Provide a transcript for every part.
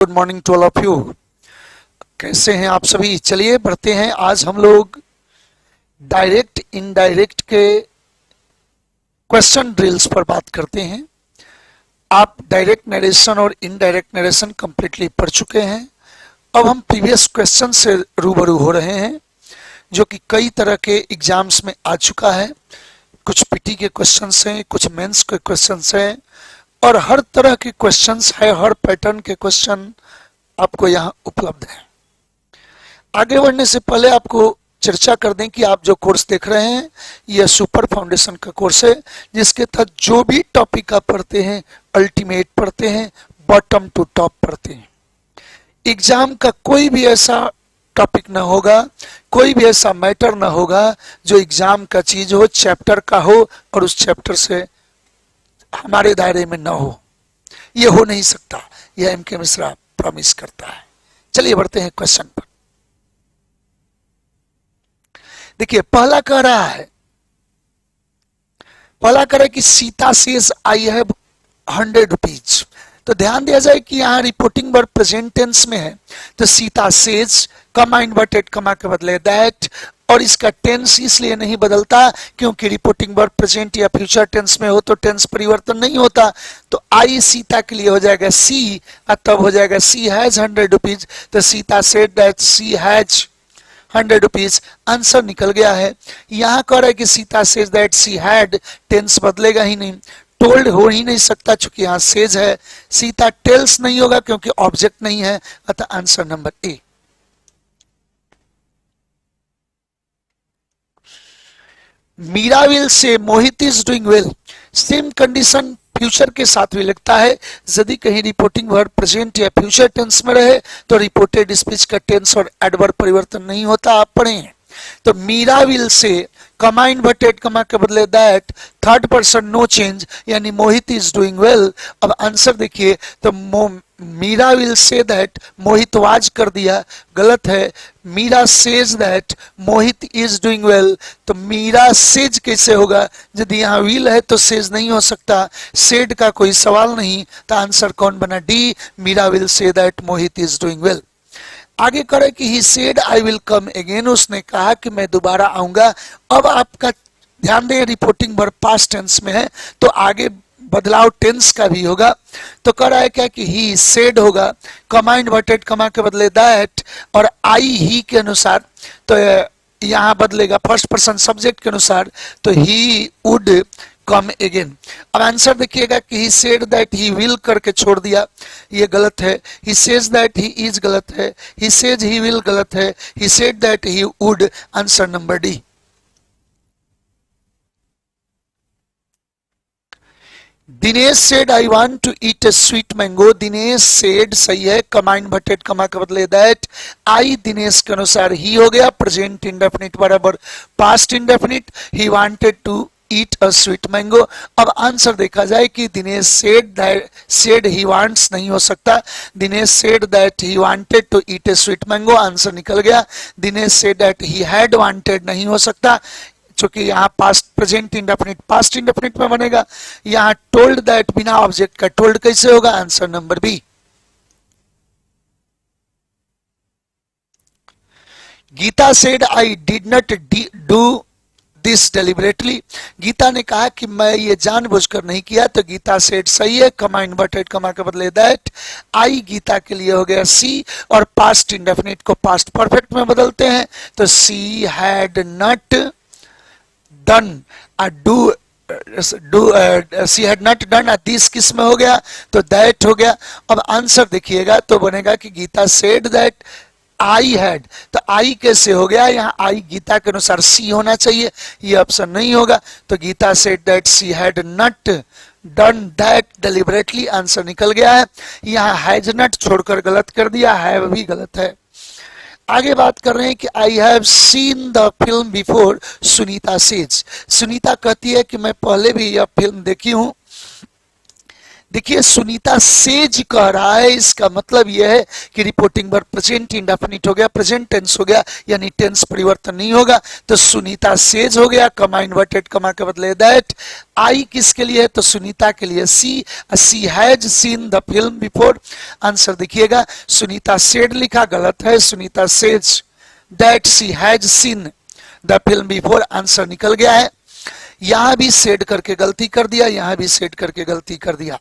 Good morning to all of you. कैसे हैं आप सभी? चलिए बढ़ते हैं। आज हम लोग डायरेक्ट इनडायरेक्ट के क्वेश्चन ड्रिल्स पर बात करते हैं। आप डायरेक्ट नरेशन और इनडायरेक्ट नरेशन कंप्लीटली पढ़ चुके हैं। अब हम प्रीवियस क्वेश्चन से रूबरू हो रहे हैं जो कि कई तरह के एग्जाम्स में आ चुका है। कुछ पीटी के क्वेश्चंस हैं, कुछ मेंस के क्वेश्चंस हैं और हर तरह के क्वेश्चंस है, हर पैटर्न के क्वेश्चन आपको यहाँ उपलब्ध है। आगे बढ़ने से पहले आपको चर्चा कर दें कि आप जो कोर्स देख रहे हैं यह सुपर फाउंडेशन का कोर्स है, जिसके तहत जो भी टॉपिक आप पढ़ते हैं अल्टीमेट पढ़ते हैं, बॉटम टू टॉप पढ़ते हैं। एग्जाम का कोई भी ऐसा टॉपिक ना होगा, कोई भी ऐसा मैटर ना होगा जो एग्जाम का चीज हो, चैप्टर का हो और उस चैप्टर से हमारे दायरे में ना हो। यह हो नहीं सकता, यह एम के मिश्रा प्रॉमिस करता है। चलिए बढ़ते हैं क्वेश्चन पर। देखिए पहला कह रहा है कि Sita says I have 100 rupees. तो ध्यान दिया जाए कि यहाँ रिपोर्टिंग वर्ब प्रेजेंट टेंस में है, तो सीता सेज कमा इन्वर्टेड कमा के बदले दैट, और इसका टेंस इसलिए नहीं बदलता क्योंकि रिपोर्टिंग वर्ब प्रेजेंट या फ्यूचर टेंस में हो तो टेंस परिवर्तन नहीं होता। तो आई सीता के लिए हो जाएगा सी, और तब हो जाएगा सी हैज 100 रुपीज। तो Sita said that she has 100 rupees. Answer निकल गया है। यहां कह रहा है कि Sita says that she had, tense बदलेगा ही नहीं, टोल्ड हो ही नहीं सकता चूंकि यहां सेज है। सीता टेल्स नहीं होगा क्योंकि ऑब्जेक्ट नहीं है, अतः answer number A. Meera will say Mohit is doing well. Same condition future के साथ भी लगता है। यदि कहीं रिपोर्टिंग वर्ब प्रेजेंट या फ्यूचर टेंस में रहे तो रिपोर्टेड स्पीच का टेंस और एडवर्ब परिवर्तन नहीं होता, आप पढ़े। तो मीरा विल से कमा इन्वर्टेड कमा के बदले that, third person no change, यानी मोहित इज डूइंग वेल। अब आंसर देखिए, तो Meera will say that, Mohit was कर दिया, गलत है। Meera says that Mohit is doing well. तो मीरा सेज कैसे होगा? यदि यहाँ विल है तो सेज नहीं हो सकता, सेड का कोई सवाल नहीं। तो आंसर कौन बना? D, Meera will say that Mohit is doing well. आगे करे कि he said I will come again, उसने कहा कि मैं दोबारा आऊंगा। अब आपका ध्यान दें रिपोर्टिंग वर्ब पास्ट टेंस में है तो आगे बदलाव टेंस का भी होगा। तो कह रहा है क्या कि ही सेड होगा, कमा इन्वर्टेड कमा के बदले दैट, और आई ही के अनुसार तो यहां बदलेगा फर्स्ट पर्सन सब्जेक्ट के अनुसार, तो ही वुड कम अगेन। अब आंसर देखिएगा कि he said that he will करके छोड़ दिया, ये गलत है। He says that he is गलत है, ही सेज ही विल गलत है, he said that he would, answer number D. Dinesh said I want to eat a sweet mango. Dinesh said सही है, कमा इन्वर्टेड कमा के बदले दैट, आई दिनेश के अनुसार ही हो गया, प्रेजेंट इंडेफिनिट बराबर past indefinite, he wanted to eat a sweet mango. अब आंसर देखा जाए कि दिनेश सेड ही वांट्स नहीं हो सकता, Dinesh said that he wanted to eat a sweet mango, answer निकल गया। Dinesh said that he had wanted नहीं हो सकता क्योंकि यहाँ past present indefinite past indefinite में बनेगा। यहाँ टोल्ड दैट बिना ऑब्जेक्ट का टोल्ड कैसे होगा? Answer number B. Geeta said I did not do this deliberately. Geeta ने कहा कि मैं ये जानबूझकर नहीं किया, तो गीता सेड सही है, कमा इन्वर्टेड कमा के बदले दैट, आई गीता के लिए हो गया सी, और पास्ट इंडेफिनिट को पास्ट परफेक्ट में बदलते हैं तो she had not done C had not done this किस में हो गया? तो दैट हो गया। अब आंसर देखिएगा तो बनेगा कि Geeta said that I had, तो आई कैसे हो गया? यहाँ आई गीता के अनुसार सी होना चाहिए, ये ऑप्शन नहीं होगा। तो Geeta said that she had not done that deliberately, answer निकल गया है। यहाँ हैज नॉट छोड़कर गलत कर दिया, हैव भी गलत है। आगे बात कर रहे हैं कि I have seen the film before, Sunita says. Sunita कहती है कि मैं पहले भी यह फिल्म देखी हूं। देखिए सुनीता सेज कह रहा है, इसका मतलब यह है कि रिपोर्टिंग वर्ब प्रेजेंट इंडेफिनिट हो गया, प्रेजेंट टेंस हो गया, यानी टेंस परिवर्तन नहीं होगा। तो सुनीता सेज हो गया, कमा इन्वर्टेड कमा के बदले दैट। आई किसके लिए है? तो सुनीता के लिए। She has seen the film before. Answer देखिएगा, सुनीता सेड लिखा गलत है, Sunita says that she has seen the film before, answer निकल गया है। यहां भी सेड करके गलती कर दिया, यहां भी सेड करके गलती कर दिया।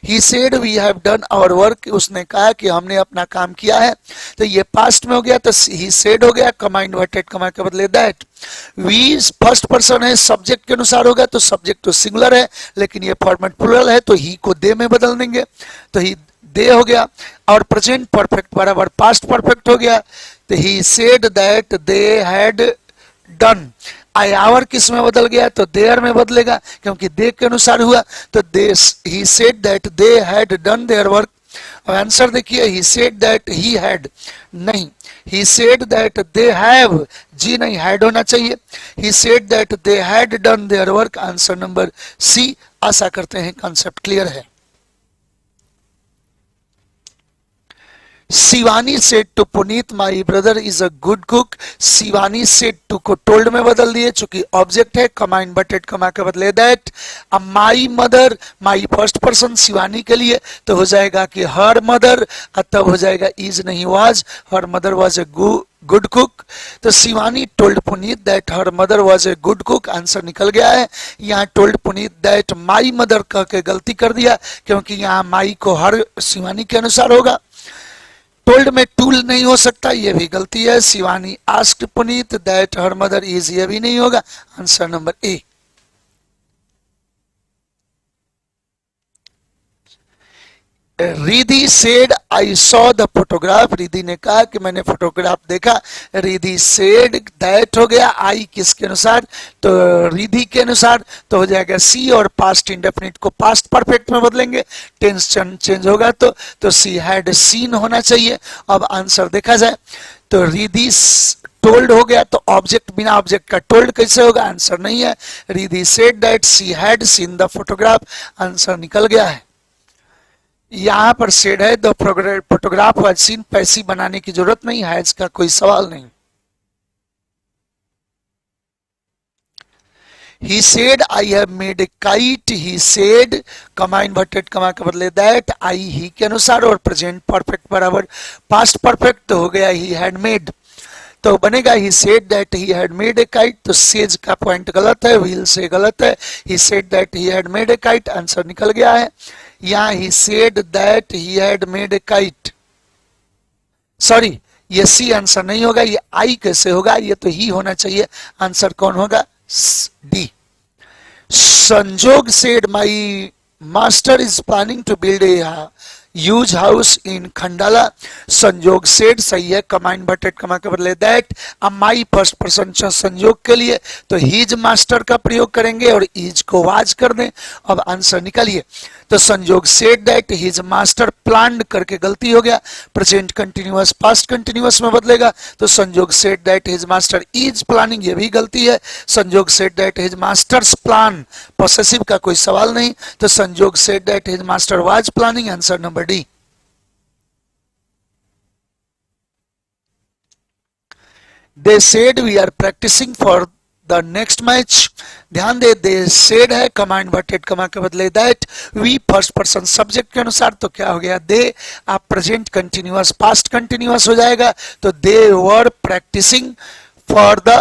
He said we have done our work, उसने कहा कि हमने अपना काम किया है, तो ये पास्ट में हो गया, तो ही सेड हो गया, कमा इन्वर्टेड कमा के बदले दैट। वी फर्स्ट पर्सन है, सब्जेक्ट के अनुसार होगा, तो सब्जेक्ट तो सिंगुलर है, लेकिन ये फॉर्मेट प्लूरल है, तो ही को दे में बदल देंगे, तो ही दे हो गया। और प्रेजेंट परफेक्ट बराबर पास्ट परफेक्ट हो गया, तो he said that they had done. I our किस में बदल गया? तो देयर में बदलेगा, क्योंकि दे के अनुसार हुआ, तो they he said that they had done their work. अब आंसर देखिए, he said that he had, नहीं, he said that they have, जी नहीं, हैड होना चाहिए। He said that they had done their work, answer number C. आशा करते हैं कॉन्सेप्ट क्लियर है। Shivani said to Puneet my brother is a good cook. Shivani said to को टोल्ड में बदल दिए, चूंकि ऑब्जेक्ट है, कमा इन्वर्टेड कमा के बदले दैट। अब my mother, my first person Shivani के लिए, तो हो जाएगा कि हर मदर, तब हो जाएगा इज नहीं was, her mother was a good cook. तो Shivani told Puneet that her mother was a good cook, answer निकल गया है। यहाँ told Puneet that my mother कह के गलती कर दिया, क्योंकि यहाँ माई को हर शिवानी के अनुसार होगा, टोल्ड में टूल नहीं हो सकता, ये भी गलती है। Shivani asked Puneet that her mother is, ये भी नहीं होगा, answer number A. Riddhi said I saw the photograph, Riddhi ने कहा कि मैंने फोटोग्राफ देखा। रिधि सेड दैट हो गया, आई किसके अनुसार? तो रिधि के अनुसार, तो हो जाएगा सी, और पास्ट इंडेफिनिट को पास्ट परफेक्ट में बदलेंगे, टेंस चेंज होगा, तो सी हैड सीन होना चाहिए। अब आंसर देखा जाए तो रिधि टोल्ड हो गया, तो ऑब्जेक्ट बिना ऑब्जेक्ट का टोल्ड कैसे होगा? आंसर नहीं है। Riddhi said that she had seen the photograph, answer निकल गया है। यहां पर सेड है, the photograph was seen, passive बनाने की जरूरत नहीं है, इसका कोई सवाल नहीं। He said I have made a kite, he said comma inverted comma के बदले दैट, आई ही के अनुसार, और प्रेजेंट परफेक्ट बराबर पास्ट परफेक्ट, तो हो गया ही हैड मेड, तो बनेगा he said that he had made a kite. तो सेज का पॉइंट गलत है, व्हील से गलत है, he said that he had made a kite, answer निकल गया है। यहाँ ही said that he had made a kite, sorry ये सी आंसर नहीं होगा, ये आई कैसे होगा? ये तो ही होना चाहिए, आंसर कौन होगा? D. Sanjog said my master is planning to build a huge house in Khandala. Sanjog said सही है, कमा इन्वर्टेड कमा के बदले दैट। अब माई फर्स्ट पर्सन संजोग के लिए तो हीज मास्टर का प्रयोग करेंगे और ईज को वाज कर दें। अब आंसर निकालिए, तो Sanjog said that his master planned करके गलती हो गया, प्रेजेंट कंटिन्यूअस पास्ट कंटिन्यूअस में बदलेगा, तो Sanjog said that his master is planning, ये भी गलती है। Sanjog said that his master's plan, possessive का कोई सवाल नहीं, तो Sanjog said that his master was planning, answer number D. They said we are practicing for the next match. ध्यान दे, they said है, कमा इन्वर्टेड कमा के बदले that. we first person subject के अनुसार, तो क्या हो गया? they। आप प्रेजेंट कंटिन्यूअस पास्ट कंटिन्यूअस हो जाएगा, तो they were practicing for the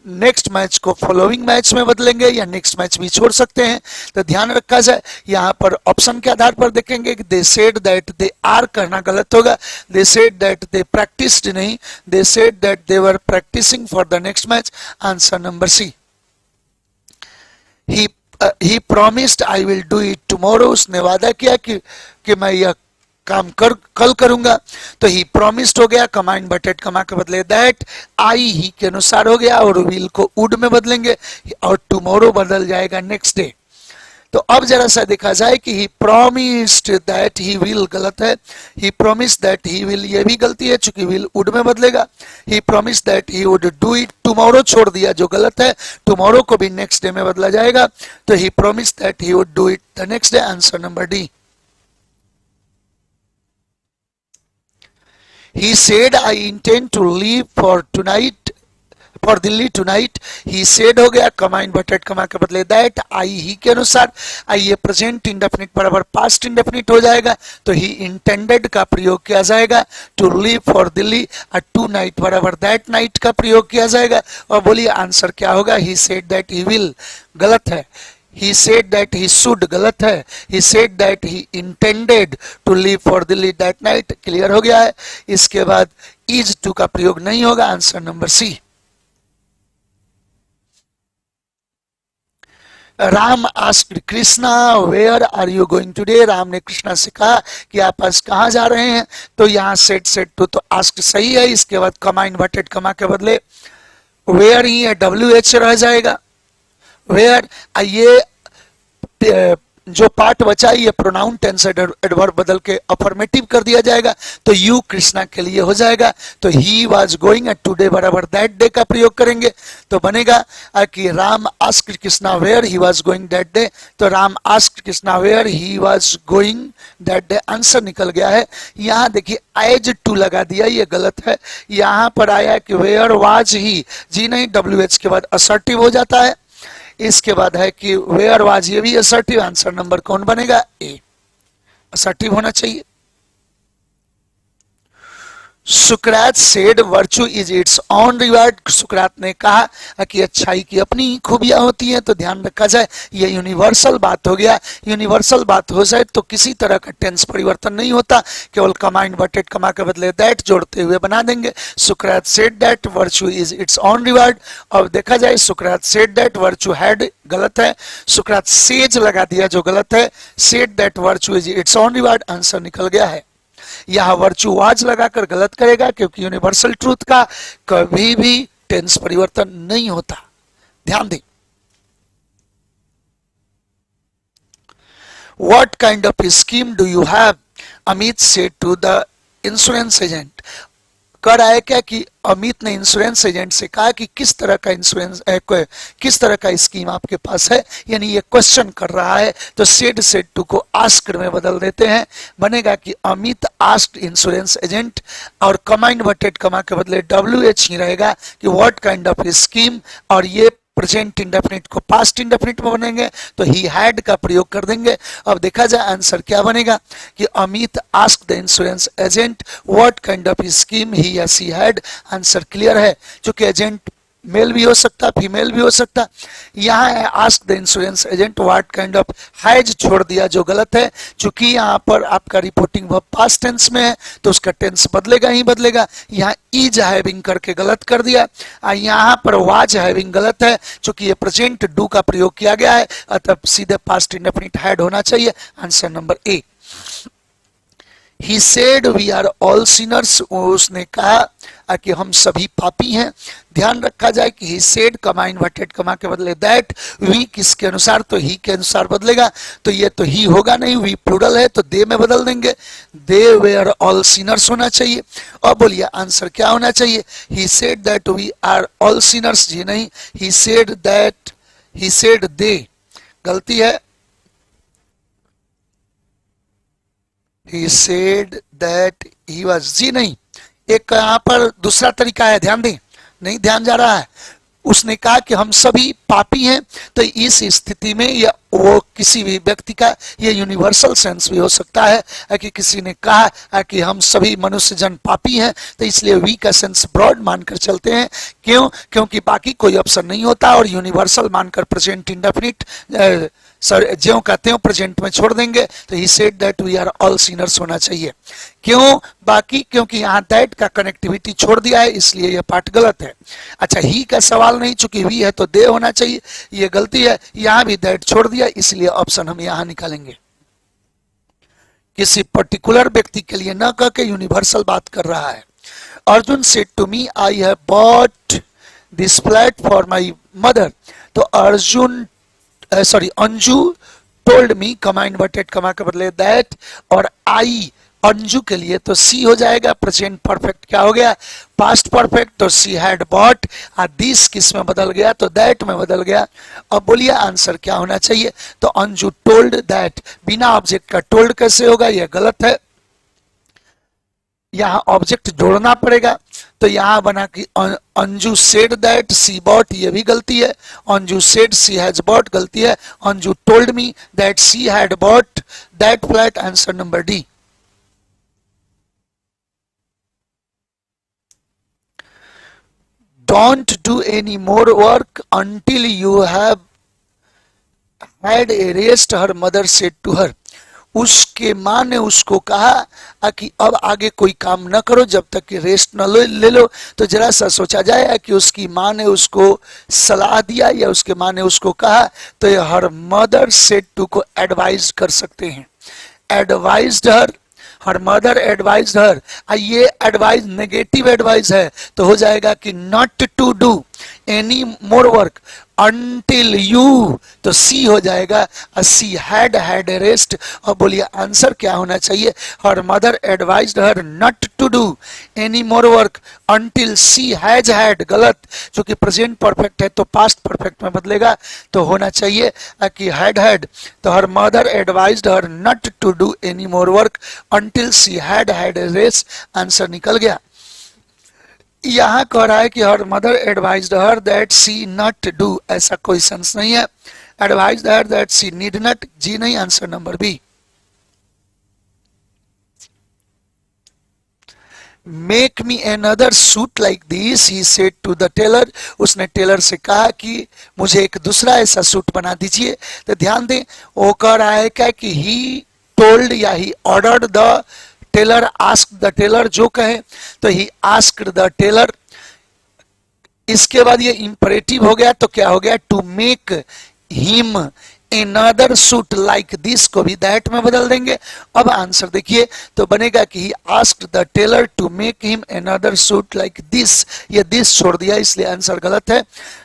next match को फॉलोइंग मैच में बदलेंगे, या नेक्स्ट मैच भी छोड़ सकते हैं, तो ध्यान रखा जाए। यहाँ पर ऑप्शन के आधार पर देखेंगे कि they said that they are करना गलत होगा, they said that they practised नहीं, they said that they were practising for the next match, answer number C. He promised I will do it tomorrow, उसने वादा किया कि मैं यह काम कल करूंगा, तो ही प्रॉमिस्ड हो गया, कमा इन्वर्टेड कमा के बदले दैट, आई ही के अनुसार हो गया, और विल को वुड में बदलेंगे, और टुमारो बदल जाएगा नेक्स्ट डे। तो अब जरा सा देखा जाए कि he promised that he will गलत है, he promise that he will ये भी गलती है चूंकि विल वुड में बदलेगा, he promise that he would do it tomorrow छोड़ दिया जो गलत है, टुमारो को भी नेक्स्ट डे में बदला जाएगा, तो he promise that he would do it the next day. Answer number D. He said I intend to leave for Delhi tonight. He said हो गया, कमा इन्वर्टेड कमा के बदले दैट, आई ही के अनुसार आई ये प्रेजेंट इंडेफिनिट बराबर पास्ट इंडेफिनिट हो जाएगा, तो ही इंटेंडेड का प्रयोग किया जाएगा, टू लीव फॉर दिल्ली, और टू नाइट बराबर दैट नाइट का प्रयोग किया जाएगा। और बोलिए आंसर क्या होगा? ही सेड दैट ही विल गलत है, he said that he should गलत है, he said that he intended to leave for Delhi that night। Clear हो गया है। इसके बाद is to का प्रयोग नहीं होगा। Answer number C. Ram asked Krishna where are you going today. Ram ने कृष्णा से कहा कि आप आज कहाँ जा रहे हैं, तो यहाँ सेट टू तो आस्क्ड सही है। इसके बाद कमा इन्वर्टेड कमा के बदले वेयर ही है, WH रह जाएगा। वेयर ये जो पार्ट बचा है ये प्रोनाउन टेंस एडवर्ब बदल के अफर्मेटिव कर दिया जाएगा, तो यू कृष्णा के लिए हो जाएगा। तो he was going at today बराबर दैट डे का प्रयोग करेंगे, तो बनेगा कि Ram asked Krishna where he was going that day, तो Ram asked Krishna where he was going that day. Answer निकल गया है। यहाँ देखिए एज टू लगा दिया, ये गलत है। यहाँ पर आया कि वेयर वाज ही, जी नहीं, WH के बाद असर्टिव हो जाता है। इसके बाद है कि वेयर वाज, ये भी असर्टिव। आंसर नंबर कौन बनेगा? ए, असर्टिव होना चाहिए। सुकरात said virtue is it's on reward. सुकरात ने कहा कि अच्छाई की अपनी खूबियां होती हैं, तो ध्यान रखा जाए ये यूनिवर्सल बात हो गया। यूनिवर्सल बात हो जाए तो किसी तरह का टेंस परिवर्तन नहीं होता, केवल कमा इन्वर्टेड कमा के बदले दैट जोड़ते हुए बना देंगे। सुकरात said that virtue is it's on reward. अब देखा जाए सुकरात सेड दैट वर्चू हैड गलत है, सुकरात सेज लगा दिया जो गलत है। Said that virtue is it's on reward, answer निकल गया है। यहां वर्चू वाज लगाकर गलत करेगा, क्योंकि यूनिवर्सल ट्रूथ का कभी भी टेंस परिवर्तन नहीं होता, ध्यान दें। What kind of scheme do you have, Amit said to the insurance agent. कर आया क्या कि अमित ने इंश्योरेंस एजेंट से कहा कि किस तरह का इंश्योरेंस किस तरह का स्कीम आपके पास है, यानी ये क्वेश्चन कर रहा है। तो सेड टू को आस्क्ड में बदल देते हैं, बनेगा कि अमित आस्क्ड इंश्योरेंस एजेंट, और कमा इन्वर्टेड कमा के बदले WH ही रहेगा कि व्हाट काइंड ऑफ स्कीम, और ये प्रेजेंट इंडेफिनिट को पास्ट इंडेफिनिट में बनेंगे, तो ही हैड का प्रयोग कर देंगे। अब देखा जाए आंसर क्या बनेगा कि Amit asked the insurance agent what kind of scheme he या सी हैड। आंसर क्लियर है, क्योंकि एजेंट मेल भी हो सकता, फीमेल भी हो सकता। यहाँ है ask the insurance agent what kind of, has छोड़ दिया जो गलत है। चूंकि यहाँ पर आपका रिपोर्टिंग वर्ब पास्ट टेंस में है, तो उसका टेंस बदलेगा ही बदलेगा। यहाँ इज हैविंग करके गलत कर दिया, यहाँ पर वाज हैविंग गलत है, चूंकि ये प्रेजेंट डू का प्रयोग किया गया है, अतः सीधे पास्ट इंडेफिनिट हैड होना चाहिए। Answer number A. He said we are all sinners, उसने कहा कि हम सभी पापी हैं। ध्यान रखा जाए कि he said comma inverted comma के बदले that, we किसके अनुसार, तो he के अनुसार बदलेगा, तो ये तो he होगा नहीं, we प्लूरल है तो they में बदल देंगे, they were all sinners होना चाहिए। और बोलिए आंसर क्या होना चाहिए? he said that we are all sinners, जी नहीं, he said that, he said they, गलती है। He said that he was, जी नहीं, एक यहाँ पर दूसरा तरीका है, ध्यान दें, नहीं ध्यान जा रहा है। उसने कहा कि हम सभी पापी हैं, तो इस स्थिति में या वो किसी भी व्यक्ति का ये यूनिवर्सल सेंस भी हो सकता है कि किसी ने कहा कि हम सभी मनुष्य जन पापी हैं, तो इसलिए वी का सेंस ब्रॉड मानकर चलते हैं। क्यों? क्योंकि बाकी कोई ऑप्शन नहीं होता, और यूनिवर्सल मानकर प्रेजेंट इंडेफिनिट ज्यों का त्यों प्रेजेंट में छोड़ देंगे, तो he said that we are all sinners होना चाहिए। क्यों बाकी? क्योंकि यहाँ दैट का कनेक्टिविटी छोड़ दिया है, इसलिए यह पार्ट गलत है। अच्छा, ही का सवाल नहीं, चूंकि वी है तो दे होना चाहिए, ये गलती है। यहाँ भी दैट छोड़ दिया, इसलिए ऑप्शन हम यहाँ निकालेंगे। किसी पर्टिकुलर व्यक्ति के लिए न कह के यूनिवर्सल बात कर रहा है। Arjun said to me I have bought this flat for my mother, तो अर्जुन अंजू टोल्ड मी, कमा इन्वर्टेड कमा के बदले दैट, और आई अंजू के लिए तो सी हो जाएगा। प्रेजेंट परफेक्ट क्या हो गया, पास्ट परफेक्ट, तो सी हैड बॉट, और दिस किस में बदल गया, तो दैट में बदल गया। अब बोलिए आंसर क्या होना चाहिए, तो अंजू टोल्ड दैट, बिना ऑब्जेक्ट का टोल्ड कैसे होगा, यह गलत है, यहां ऑब्जेक्ट जोड़ना पड़ेगा। तो यहां बना कि Anju said that she bought, ये भी गलती है। Anju said she has bought गलती है। Anju told me that she had bought that flat, answer number D. Don't do any more work until you have had a rest, her mother said to her. उसके माँ ने उसको कहा कि अब आगे कोई काम न करो जब तक कि रेस्ट न ले लो। तो जरा सा सोचा जाए कि उसकी माँ ने उसको सलाह दिया या उसके माँ ने उसको कहा, तो ये हर मदर सेड टू को एडवाइज कर सकते हैं। Advised her mother advise her, ये एडवाइज नेगेटिव एडवाइस है तो हो जाएगा कि not to do any more work until you, तो सी हो जाएगा, सी हैड रेस्ट। और बोलिए आंसर क्या होना चाहिए, her mother advised her not to do any more work until she has had, गलत, क्योंकि प्रेजेंट परफेक्ट है तो पास्ट परफेक्ट में बदलेगा, तो होना चाहिए कि हैड, तो her mother advised her not to do any more work until she had rest, answer निकल गया। यहां कह रहा है कि her mother advised her that she not do, ऐसा कोई सेंस नहीं है। Advised her that she need not, जी नहीं, answer number B. Make me another suit like this, he said to the tailor, उसने टेलर से कहा कि मुझे एक दूसरा ऐसा सूट बना दीजिए। तो ध्यान दें वो कह रहा है क्या कि ही टोल्ड या he ordered the tailor, asked the tailor, जो कहे तो ही आस्क्ड द टेलर। इसके बाद ये इंपरेटिव हो गया तो क्या हो गया, to make him another suit like this को भी दैट में बदल देंगे। अब आंसर देखिए तो बनेगा कि he asked the tailor to make him another suit like this, ये दिस छोड़ दिया इसलिए आंसर गलत है।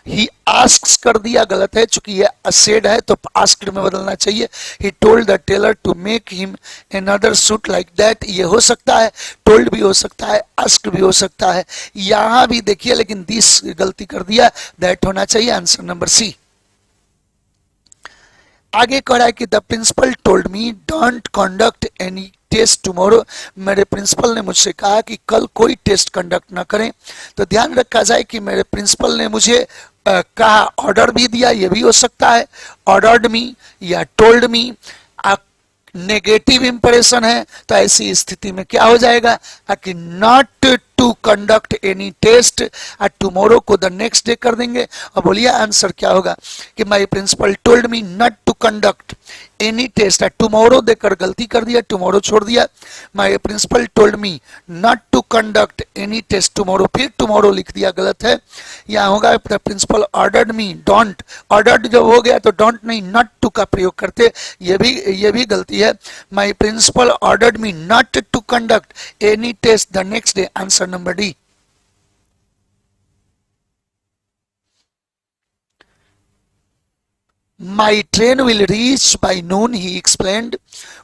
ही आस्क्स कर दिया गलत है, चूंकि ये असेड है तो आस्क्ड में बदलना चाहिए। He told the tailor to make him another suit like that, ये हो सकता है, टोल्ड भी हो सकता है, आस्क्ड भी हो सकता है। यहां भी देखिए लेकिन दिस गलती कर दिया, दैट होना चाहिए, आंसर नंबर सी। आगे कह रहा है कि the principal told me don't conduct any test tomorrow, मेरे प्रिंसिपल ने मुझसे कहा कि कल कोई टेस्ट कंडक्ट ना करें। तो ध्यान रखा जाए कि मेरे प्रिंसिपल ने मुझे कहा, ऑर्डर भी दिया, ये भी हो सकता है, ऑर्डर्ड मी या टोल्ड मी, नेगेटिव इंप्रेशन है तो ऐसी स्थिति में क्या हो जाएगा कि not to conduct any test, tomorrow को द नेक्स्ट डे कर देंगे। और बोलिए आंसर क्या होगा कि my principal told me not to conduct any test, tomorrow देकर गलती कर दिया, टुमारो छोड़ दिया। My principal told me not to conduct any test tomorrow, फिर टुमारो लिख दिया, गलत है। यहाँ होगा the principal ordered me don't, ordered जब हो गया तो डोंट नहीं नॉट टू का प्रयोग करते, ये भी गलती है। My principal ordered me not to conduct any test the next day, answer number D. My train will reach by noon, he explained,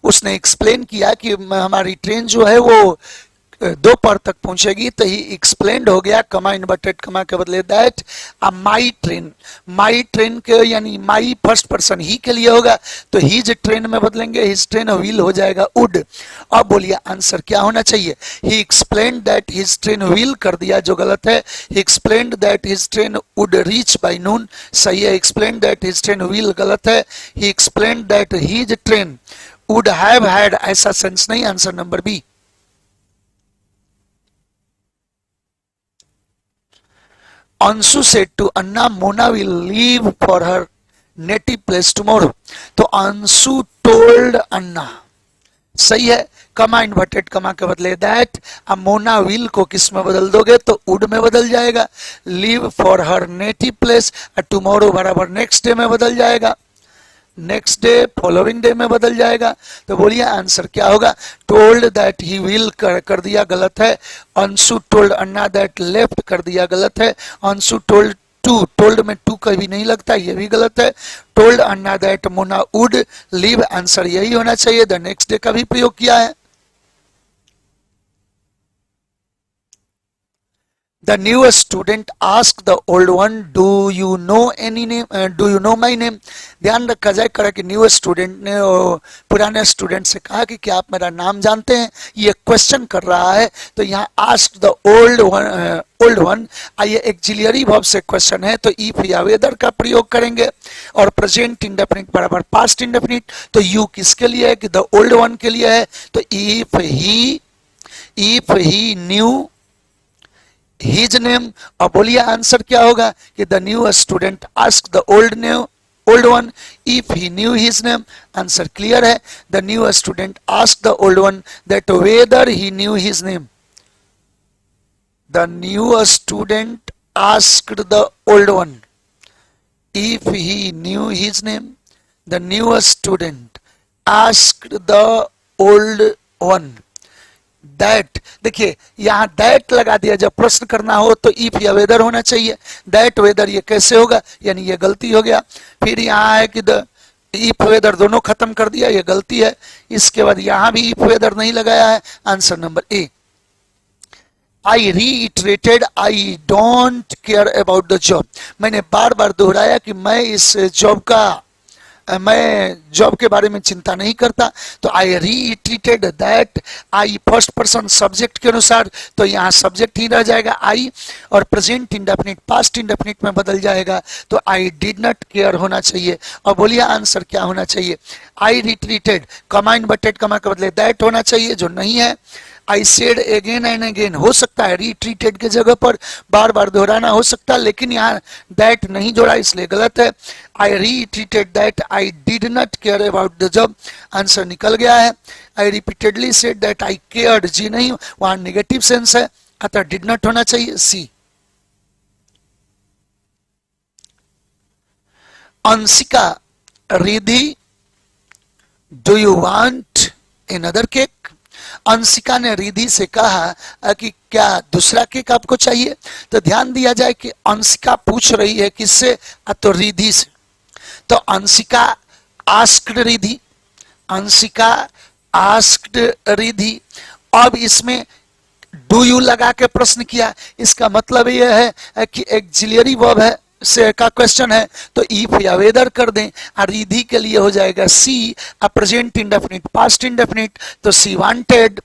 उसने एक्सप्लेन किया कि हमारी ट्रेन जो है वो दोपहर तक पहुंचेगी। तो ही एक्सप्लेन्ड हो गया, कमा इन्वर्टेड कमा के बदले दैट। माई ट्रेन के यानी माई फर्स्ट पर्सन ही के लिए होगा तो हिज ट्रेन में बदलेंगे, हिज ट्रेन विल हो जाएगा वुड। अब बोलिए आंसर क्या होना चाहिए, he explained that his train will कर दिया जो गलत है, he explained that his train would reach by noon सही है, explained that his train will गलत है, he explained that his train would have had, ऐसा सेंस नहीं, answer number B. Anshu said to Anna Mona will leave for her native place tomorrow, तो Anshu told अन्ना सही है, कमा इन्वर्टेड कमा के बदले दैट। अब मोना विल को किस में बदल दोगे तो वुड में बदल जाएगा, leave for her native place tomorrow बराबर नेक्स्ट डे में बदल जाएगा, नेक्स्ट डे फॉलोइंग डे में बदल जाएगा। तो बोलिए आंसर क्या होगा, टोल्ड दैट ही विल कर दिया गलत है, Anshu told Anna that left कर दिया गलत है, अंशु टोल्ड टू, टोल्ड में टू कभी नहीं लगता, ये भी गलत है। Told Anna that Mona would leave, answer यही होना चाहिए। द नेक्स्ट डे का भी प्रयोग किया है। The new student asked the old one, "Do you know any name? Do you know my name?" ध्यान रखा जाए करा कि न्यू स्टूडेंट ने पुराने स्टूडेंट से कहा कि क्या आप मेरा नाम जानते हैं, ये क्वेश्चन कर रहा है। तो यहाँ आस्क द ओल्ड वन, आइए एक्सिलरी वर्ब से क्वेश्चन है तो इफ या वेदर का प्रयोग करेंगे और प्रेजेंट इंडेफिनिट बराबर पास्ट इंडेफिनिट। तो यू किसके लिए है कि द ओल्ड वन के लिए है। तो if he knew his name, और बोलिए आंसर क्या होगा कि the new student ask the old one if he knew his name. Answer clear है। The new student ask the old one that whether he knew his name. The new student asked the old one if he knew his name. The new student asked the old one that, देखिए यहां that लगा दिया, जब प्रश्न करना हो तो if या वेदर होना चाहिए। दैट वेदर ये कैसे होगा, यानी ये गलती हो गया। फिर यहां है कि द इफ वेदर दोनों खत्म कर दिया, ये गलती है। इसके बाद यहां भी इफ वेदर नहीं लगाया है। Answer number A. I reiterated I don't care about the job, मैंने बार बार दोहराया कि मैं जॉब के बारे में चिंता नहीं करता। तो I reiterated that, I first person subject के अनुसार, तो यहाँ सब्जेक्ट ही रह जाएगा आई, और प्रेजेंट इंडेफिनिट पास्ट इंडेफिनिट में बदल जाएगा। तो आई डिड नॉट केयर होना चाहिए। और बोलिए आंसर क्या होना चाहिए। आई रिट्रीटेड, कमा इन्वर्टेड कमा के बदले दैट होना चाहिए, जो नहीं है। I said again and again, हो सकता है रिट्रीटेड के जगह पर बार बार दोहराना हो सकता है, लेकिन यहाँ दैट नहीं जोड़ा इसलिए गलत है। I retreated that I did not care about the job, answer निकल गया है। I repeatedly said that I cared, जी नहीं, वहां नेगेटिव सेंस है, अतः डिड नॉट होना चाहिए, C. Anshika, Ridhi, do you want another cake. Anshika ने रिधि से कहा कि क्या दूसरा केक आपको चाहिए। तो ध्यान दिया जाए कि अंशिका पूछ रही है किससे, तो रिधि से। तो अंशिका आस्क्ड रिधि, अंशिका आस्क्ड रिधि। अब इसमें डू यू लगा के प्रश्न किया, इसका मतलब यह है कि एक्सिलरी वर्ब है से का क्वेश्चन है, तो इफ या वेदर कर दें। और रिधि के लिए हो जाएगा C, present indefinite past indefinite, तो सी वांटेड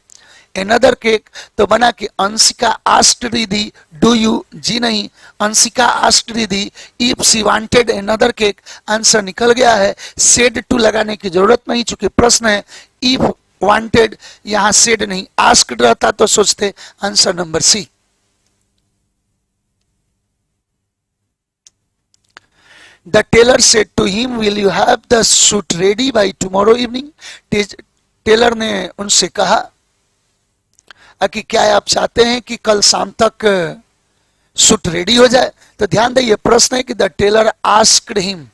अनदर केक। तो बना कि Anshika asked Ridhi, do you, जी नहीं, Anshika asked Ridhi if she wanted another cake, answer निकल गया है। सेड टू लगाने की जरूरत नहीं, चूंकि प्रश्न है। इफ वांटेड, यहां सेड नहीं आस्क्ड रहता तो सोचते। Answer number C. The tailor said to him, "Will you have the suit ready by tomorrow evening?" Tailor ने उनसे कहा कि क्या आप चाहते हैं कि कल शाम तक सूट रेडी हो जाए। तो ध्यान दें, ये प्रश्न है कि the tailor asked him,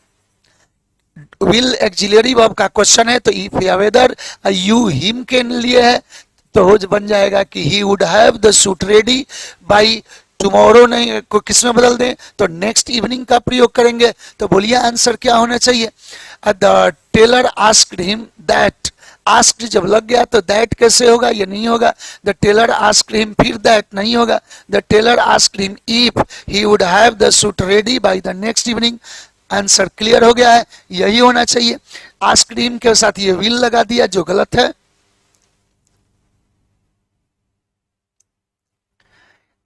will auxiliary verb का क्वेश्चन है, तो इफ या वेदर यू हिम के लिए है, तो हो बन जाएगा कि ही would have the suit ready by tomorrow, नहीं को किस में बदल दें तो नेक्स्ट इवनिंग का प्रयोग करेंगे। तो बोलिए आंसर क्या होना चाहिए। The tailor asked him that, asked जब लग गया तो दैट कैसे होगा, ये नहीं होगा। द टेलर आस्क्ड हिम, फिर दैट नहीं होगा। The tailor asked him if he would have the suit ready by the next evening. Answer clear हो गया है, यही होना चाहिए। आस्क्ड हिम के साथ ये विल लगा दिया, जो गलत है।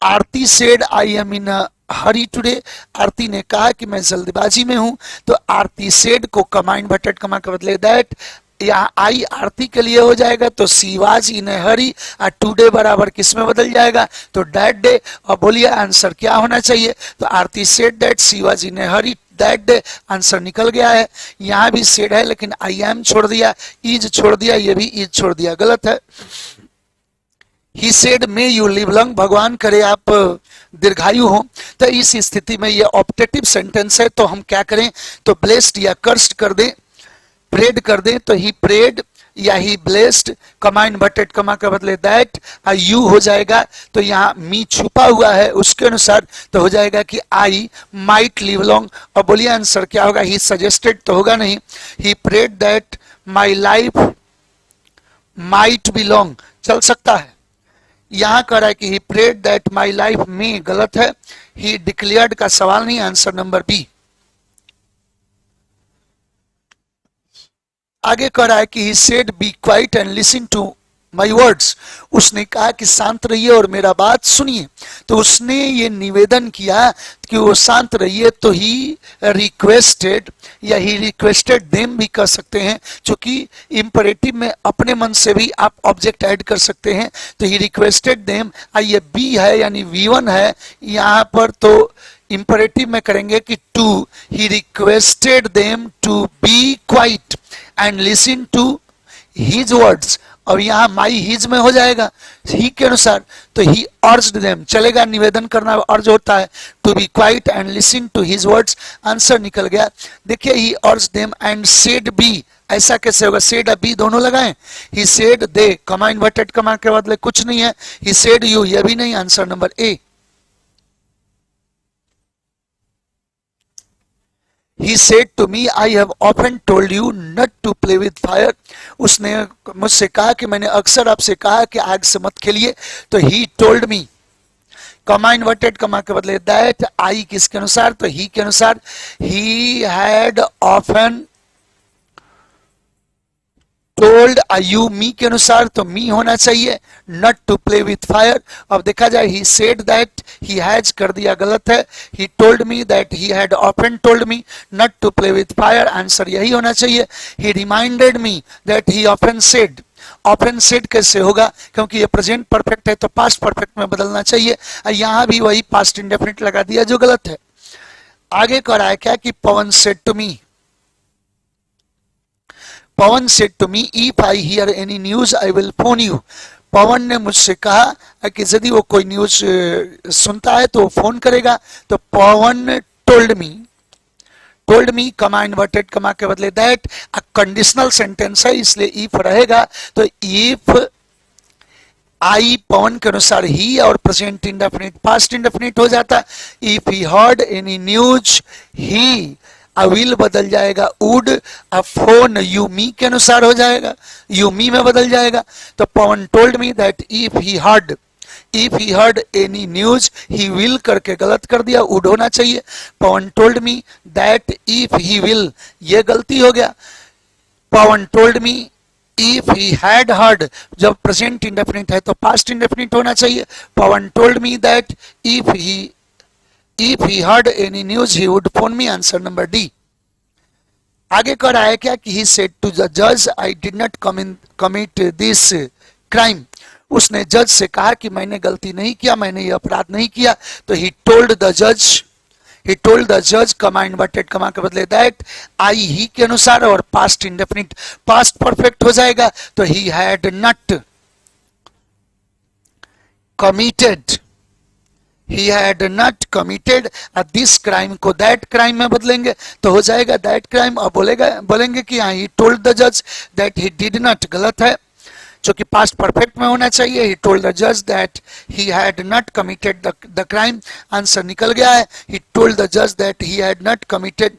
Aarti said I am in hurry today, Aarti ने कहा कि मैं जल्दबाजी में हूं। तो आरती सेड को कमा इन्वर्टेड कमा के बदले दैट, यहाँ आई आरती के लिए हो जाएगा, तो सी वाज इन हरी, और टुडे बराबर किस में बदल जाएगा तो दैट डे। और बोलिए आंसर क्या होना चाहिए। तो Aarti said that she was in hurry that day, answer निकल गया है। यहाँ भी सेड है लेकिन आई एम छोड़ दिया, इज छोड़ दिया, ये भी इज छोड़ दिया, गलत है। He said, may you live long, भगवान करे आप दीर्घायु हो। तो इस स्थिति में ये ऑप्टेटिव सेंटेंस है, तो हम क्या करें, तो ब्लेस्ड या कर्स्ड कर दें, प्रेड कर दें। तो ही प्रेड या ही ब्लेस्ड, कमा इन्वर्टेड कमा के बदले दैट, यू हो जाएगा तो यहाँ मी छुपा हुआ है उसके अनुसार तो हो जाएगा कि आई माइट लिव लॉन्ग। और बोलिए आंसर क्या होगा, ही सजेस्टेड तो होगा नहीं, he prayed that my life might be long, चल सकता है। यहां कह रहा है कि he prayed that my life में, गलत है, ही डिक्लेयर्ड का सवाल नहीं, आंसर नंबर बी। आगे कह रहा है कि he said be quite and listen to my words, उसने कहा कि शांत रहिए और मेरा बात सुनिए। तो उसने ये निवेदन किया कि वो शांत रहिए, तो ही रिक्वेस्टेड या ही रिक्वेस्टेड देम भी कर सकते हैं, क्योंकि इंपरेटिव में अपने मन से भी आप ऑब्जेक्ट ऐड कर सकते हैं। तो ही रिक्वेस्टेड देम, ये बी है यानी V1 है यहाँ पर, तो इंपरेटिव में करेंगे कि to, he requested them to be quite and listen to his words. अब यहाँ माई हिज में हो जाएगा ही के अनुसार, तो ही अर्ज्ड देम चलेगा, निवेदन करना अर्ज होता है, to be quite and listen to his words, answer निकल गया। देखिए he urged them and said be, ऐसा कैसे होगा, सेड बी दोनों लगाएं, ही सेड दे, कमा इन्वर्टेड कमा के बदले कुछ नहीं है, ही सेड यू, ये भी नहीं, answer number A. He said to me, I have often told you not to play with fire. उसने मुझसे कहा कि मैंने अक्सर आपसे कहा कि आग से मत खेलिए। तो he told me, कमा इन्वर्टेड कमा के बदले दैट, आई किसके अनुसार, तो ही के अनुसार, he had often told, you me के अनुसार तो मी होना चाहिए, not to play with fire. अब देखा जाए he said that, he has कर दिया, गलत है, he told me that he had often told me not to play with fire, answer यही होना चाहिए। He reminded me that he often said, often said कैसे होगा, क्योंकि ये प्रेजेंट परफेक्ट है तो पास्ट परफेक्ट में बदलना चाहिए, यहां भी वही पास्ट इंडेफिनिट लगा दिया जो गलत है। आगे कह रहा है क्या कि Pavan said to me, Pavan said to me, if I hear any news I will phone you. Pavan ने मुझसे कहा कि यदि वो कोई न्यूज सुनता है तो फोन करेगा। तो पवन टोल्ड मी कमा इन्वर्टेड कमा के बदले दैट, कंडीशनल सेंटेंस है इसलिए इफ रहेगा। तो इफ आई पवन के अनुसार ही और प्रेजेंट इंडेफिनिट पास्ट इंडेफिनिट हो जाता। If he heard any news he, will बदल जाएगा वुड, फोन यू मी के अनुसार हो जाएगा, यू मी में बदल जाएगा। तो Pavan told me that if he heard any news, he will करके गलत कर दिया, वुड होना चाहिए। Pavan told me that if he will, ये गलती हो गया। Pavan told me if he had heard, जब प्रेजेंट इंडेफिनिट है तो पास्ट इंडेफिनिट होना चाहिए। Pavan told me that if he heard any news he would phone me, answer number D. आगे कर रहा है क्या कि he said to the judge I did not commit this crime, उसने जज से कहा कि मैंने गलती नहीं किया, मैंने ये अपराध नहीं किया। तो he told the judge कमा इन्वर्टेड कमा के बदले दैट, आई ही के अनुसार और पास्ट इंडेफिनिट पास्ट परफेक्ट हो जाएगा। तो he had not committed this crime को दैट क्राइम में बदलेंगे तो हो जाएगा दैट क्राइम। अब बोलेंगे कि हाँ, ही टोल्ड द जज दैट ही डिड नॉट, गलत है, जो कि पास्ट परफेक्ट में होना चाहिए। ही टोल्ड द जज that he had not committed the crime, answer निकल गया है। ही टोल्ड द जज that he had not committed,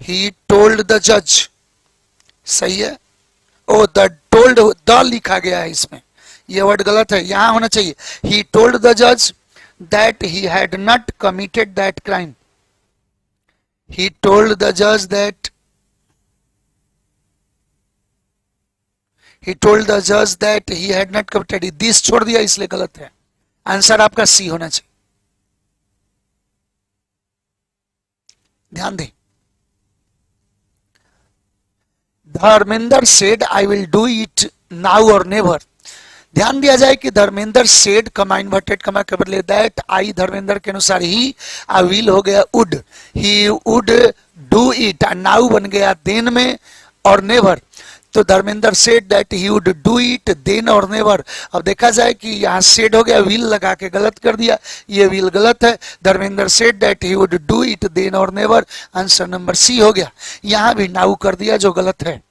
he told the जज, सही है। ओ द टोल्ड, द लिखा गया है इसमें, ये वर्ड गलत है, यहां होना चाहिए ही टोल्ड द जज that he had not committed that crime. He told the judge that he had not committed it. This छोड़ दिया इसलिए गलत है, आंसर आपका सी होना चाहिए, ध्यान दें। Dharmendra said I will do it now or never, ध्यान दिया जाए कि Dharmendra said comma inverted comma के बदले दैट, आई धर्मेंद्र के अनुसार ही, विल हो गया would, he would do it, now बन गया देन में और नेवर। तो Dharmendra said that he would do it then or never. अब देखा जाए कि यहाँ सेड हो गया, विल लगा के गलत कर दिया, ये विल गलत है। Dharmendra said that he would do it then or never, answer number C हो गया। यहाँ भी नाउ कर दिया जो गलत है।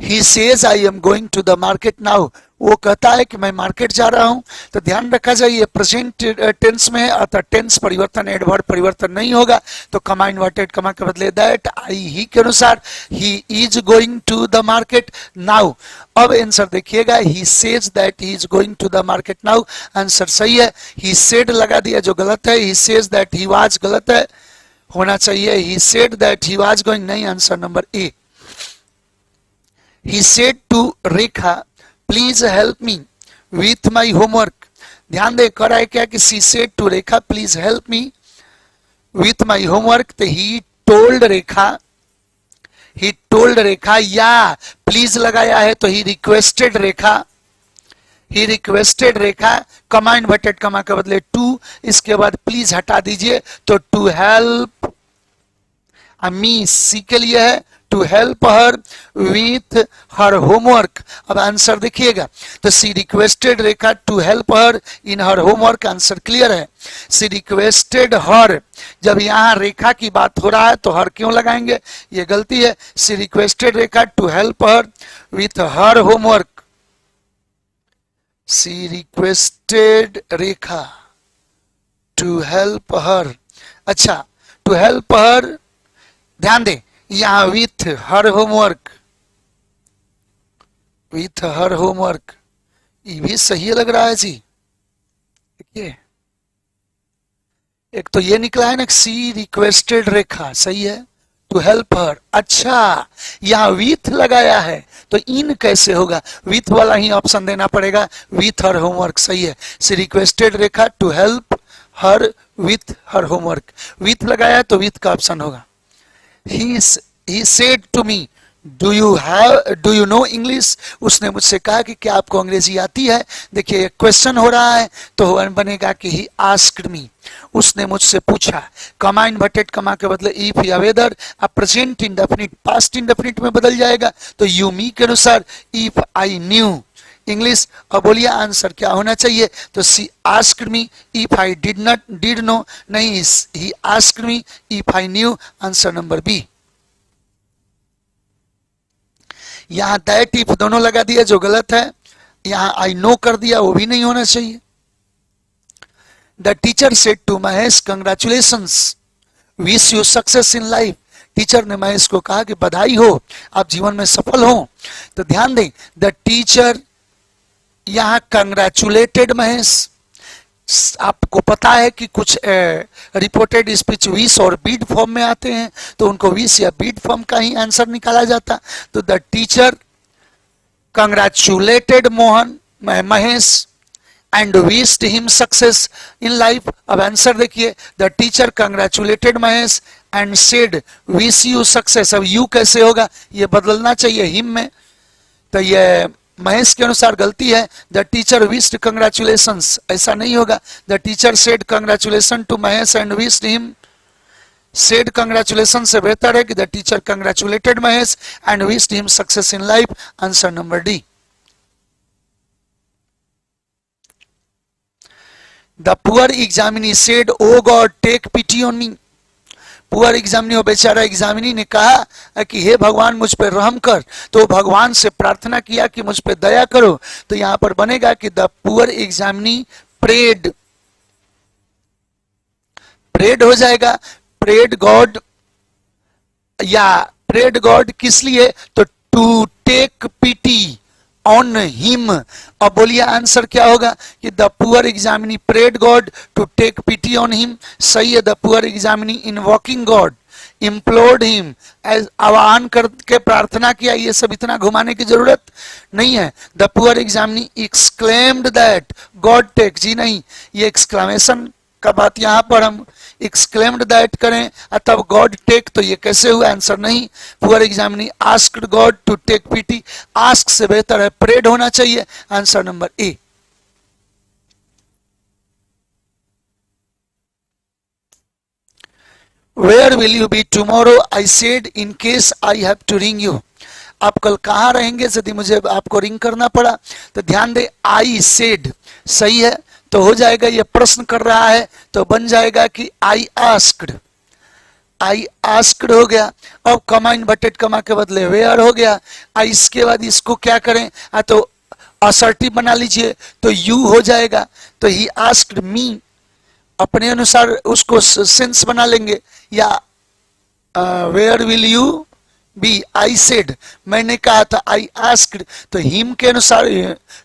He says I am going to the market now, वो कहता है कि मैं मार्केट जा रहा हूं। तो ध्यान रखा जाए ये प्रेजेंट टेंस में है, अतः टेंस परिवर्तन, एडवर्ब परिवर्तन नहीं होगा। तो कमा इन्वर्टेड कमा के बदले दैट, आई ही के अनुसार he is going to the market now. अब आंसर देखिएगा, he says that he is going to the market now, answer सही है। ही सेड लगा दिया जो गलत है, he says that he was गलत है, होना चाहिए he said that he was going, नहीं, answer number A. He said to Rekha, please help me with my homework. ध्यान दे कर है क्या कि she said to Rekha, please help me with my homework। तो he told Rekha या please लगाया है तो he requested Rekha, कमा इन्वर्टेड कमा के बदले टू, इसके बाद प्लीज हटा दीजिए तो टू हेल्प मी, सी के लिए है to help her with her homework. अब आंसर देखिएगा, तो she requested Rekha to help her in her homework, answer clear है। सी रिक्वेस्टेड हर, जब यहां रेखा की बात हो रहा है तो हर क्यों लगाएंगे, ये गलती है। She requested Rekha to help her with her homework, she requested Rekha to help her. अच्छा, टू हेल्प हर, ध्यान दे यहां विथ हर होमवर्क, ये भी सही लग रहा है जी। देखिए एक तो ये निकला है ना, सी रिक्वेस्टेड रेखा, सही है, टू हेल्प हर। अच्छा, यहां विथ लगाया है तो इन कैसे होगा, विथ वाला ही ऑप्शन देना पड़ेगा, विथ हर होमवर्क, सही है। She requested Rekha to help her with her homework, with लगाया तो विथ का ऑप्शन होगा। He said to me, do you know English? उसने मुझसे कहा कि क्या आपको अंग्रेजी आती है। देखिए क्वेश्चन हो रहा है तो बनेगा कि he asked me, उसने मुझसे पूछा। कमा इन्वर्टेड कमा के बदले if या whether, अब प्रेजेंट इंडेफिनिट पास्ट इंडेफिनिट में बदल जाएगा तो you me के अनुसार if I knew इंग्लिश। अब बोलिए आंसर क्या होना चाहिए, तो she asked me if I did know, नहीं, he asked me if I knew, answer number B. यहां दैट इफ दोनों लगा दिया जो गलत है, यहां आई नो कर दिया वो भी नहीं होना चाहिए। The teacher said to Mahesh congratulations, wish you success in life. Teacher ने महेश को कहा कि बधाई हो, आप जीवन में सफल हो। तो ध्यान दें, द टीचर यहां कंग्रेचुलेटेड महेश। आपको पता है कि कुछ रिपोर्टेड स्पीच विश और बीड फॉर्म में आते हैं, तो उनको विश या बीड फॉर्म का ही आंसर निकाला जाता। तो the teacher congratulated Mahesh and wished him success in life. अब आंसर देखिए, the teacher congratulated Mahesh and said wish you success. अब यू कैसे होगा, ये बदलना चाहिए हिम में, तो ये महेश के अनुसार गलती है। द टीचर विश्ड कंग्रेचुलेशंस, ऐसा नहीं होगा। The teacher said congratulation to Mahesh and wished him, said congratulation से बेहतर है कि the teacher congratulated Mahesh and wished him success in life, answer number D. The poor examinee said O God take pity on me. Poor examinee, बेचारा examinee ने कहा कि हे भगवान मुझ पर रहम कर, तो भगवान से प्रार्थना किया कि मुझ पर दया करो। तो यहां पर बनेगा कि द पुअर एग्जामिनी प्रेड हो जाएगा, प्रेड गॉड, या प्रेड गॉड किस लिए, तो to take pity on him. अब बोलिए आंसर क्या होगा कि the poor examinee prayed God to take pity on him, सही है। The poor examinee invoking God implored him, आह्वान करके प्रार्थना किया, ये सब इतना घुमाने की जरूरत नहीं है। The poor examinee exclaimed that God take, जी नहीं, ये एक्सक्लेमेशन का बात यहां पर हम एक्सक्लेम्ड दैट करें तब गॉड टेक, तो ये कैसे हुआ, आंसर नहीं। Poor examinee asked God to take pity, ask से बेहतर है प्रेड होना चाहिए, answer number A. Where will you be tomorrow, I said in case I have to ring you. आप कल कहां रहेंगे यदि मुझे आपको रिंग करना पड़ा। तो ध्यान दे, आई सेड सही है तो हो जाएगा, ये प्रश्न कर रहा है तो बन जाएगा कि आई आस्क्ड। आई आस्क्ड हो गया, अब कमा इन्वर्टेड कमा के बदले वेयर हो गया। इसके बाद इसको क्या करें, तो असर्टिव बना लीजिए तो यू हो जाएगा। तो ही आस्क्ड मी, अपने अनुसार उसको सेंस बना लेंगे, या where will you be, I said, मैंने कहा था, आई आस्क्ड, तो हिम के अनुसार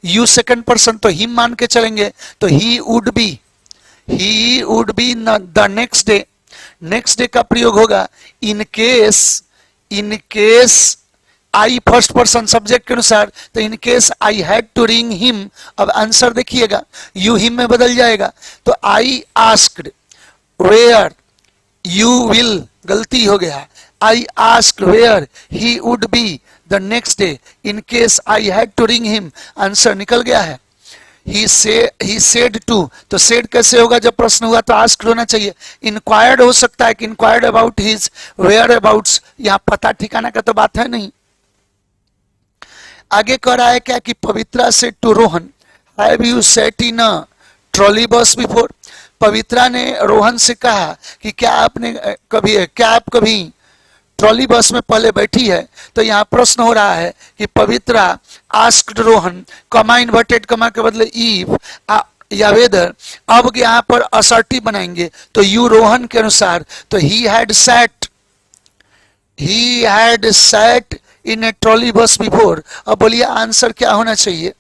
यू सेकंड पर्सन तो हिम मान के चलेंगे, तो he would be the next day, next day का प्रयोग होगा। In case I first person subject के अनुसार, तो in case I had to ring him, अब आंसर देखिएगा यू हिम में बदल जाएगा। तो I asked where you will, गलती हो गया, I asked where he would be the next day in case I had to ring him, answer निकल गया है। he said to, तो said कैसे होगा, जब प्रश्न हुआ तो asked होना चाहिए। inquired हो सकता है कि inquired about his whereabouts, यहाँ पता ठिकाना का तो बात है नहीं। आगे कह रहा है क्या कि पवित्रा said to Rohan, have you sat in a trolley bus before, पवित्रा ने रोहन से कहा कि क्या आप कभी ट्रॉली बस में पहले बैठी है। तो यहाँ प्रश्न हो रहा है कि पवित्रा आस्क्ड रोहन, कमा इन्वर्टेड कमा के बदले इफ या वेदर, अब यहाँ पर असर्टिव बनाएंगे तो यू रोहन के अनुसार, तो he had sat in a trolley bus before. अब बोलिए आंसर क्या होना चाहिए।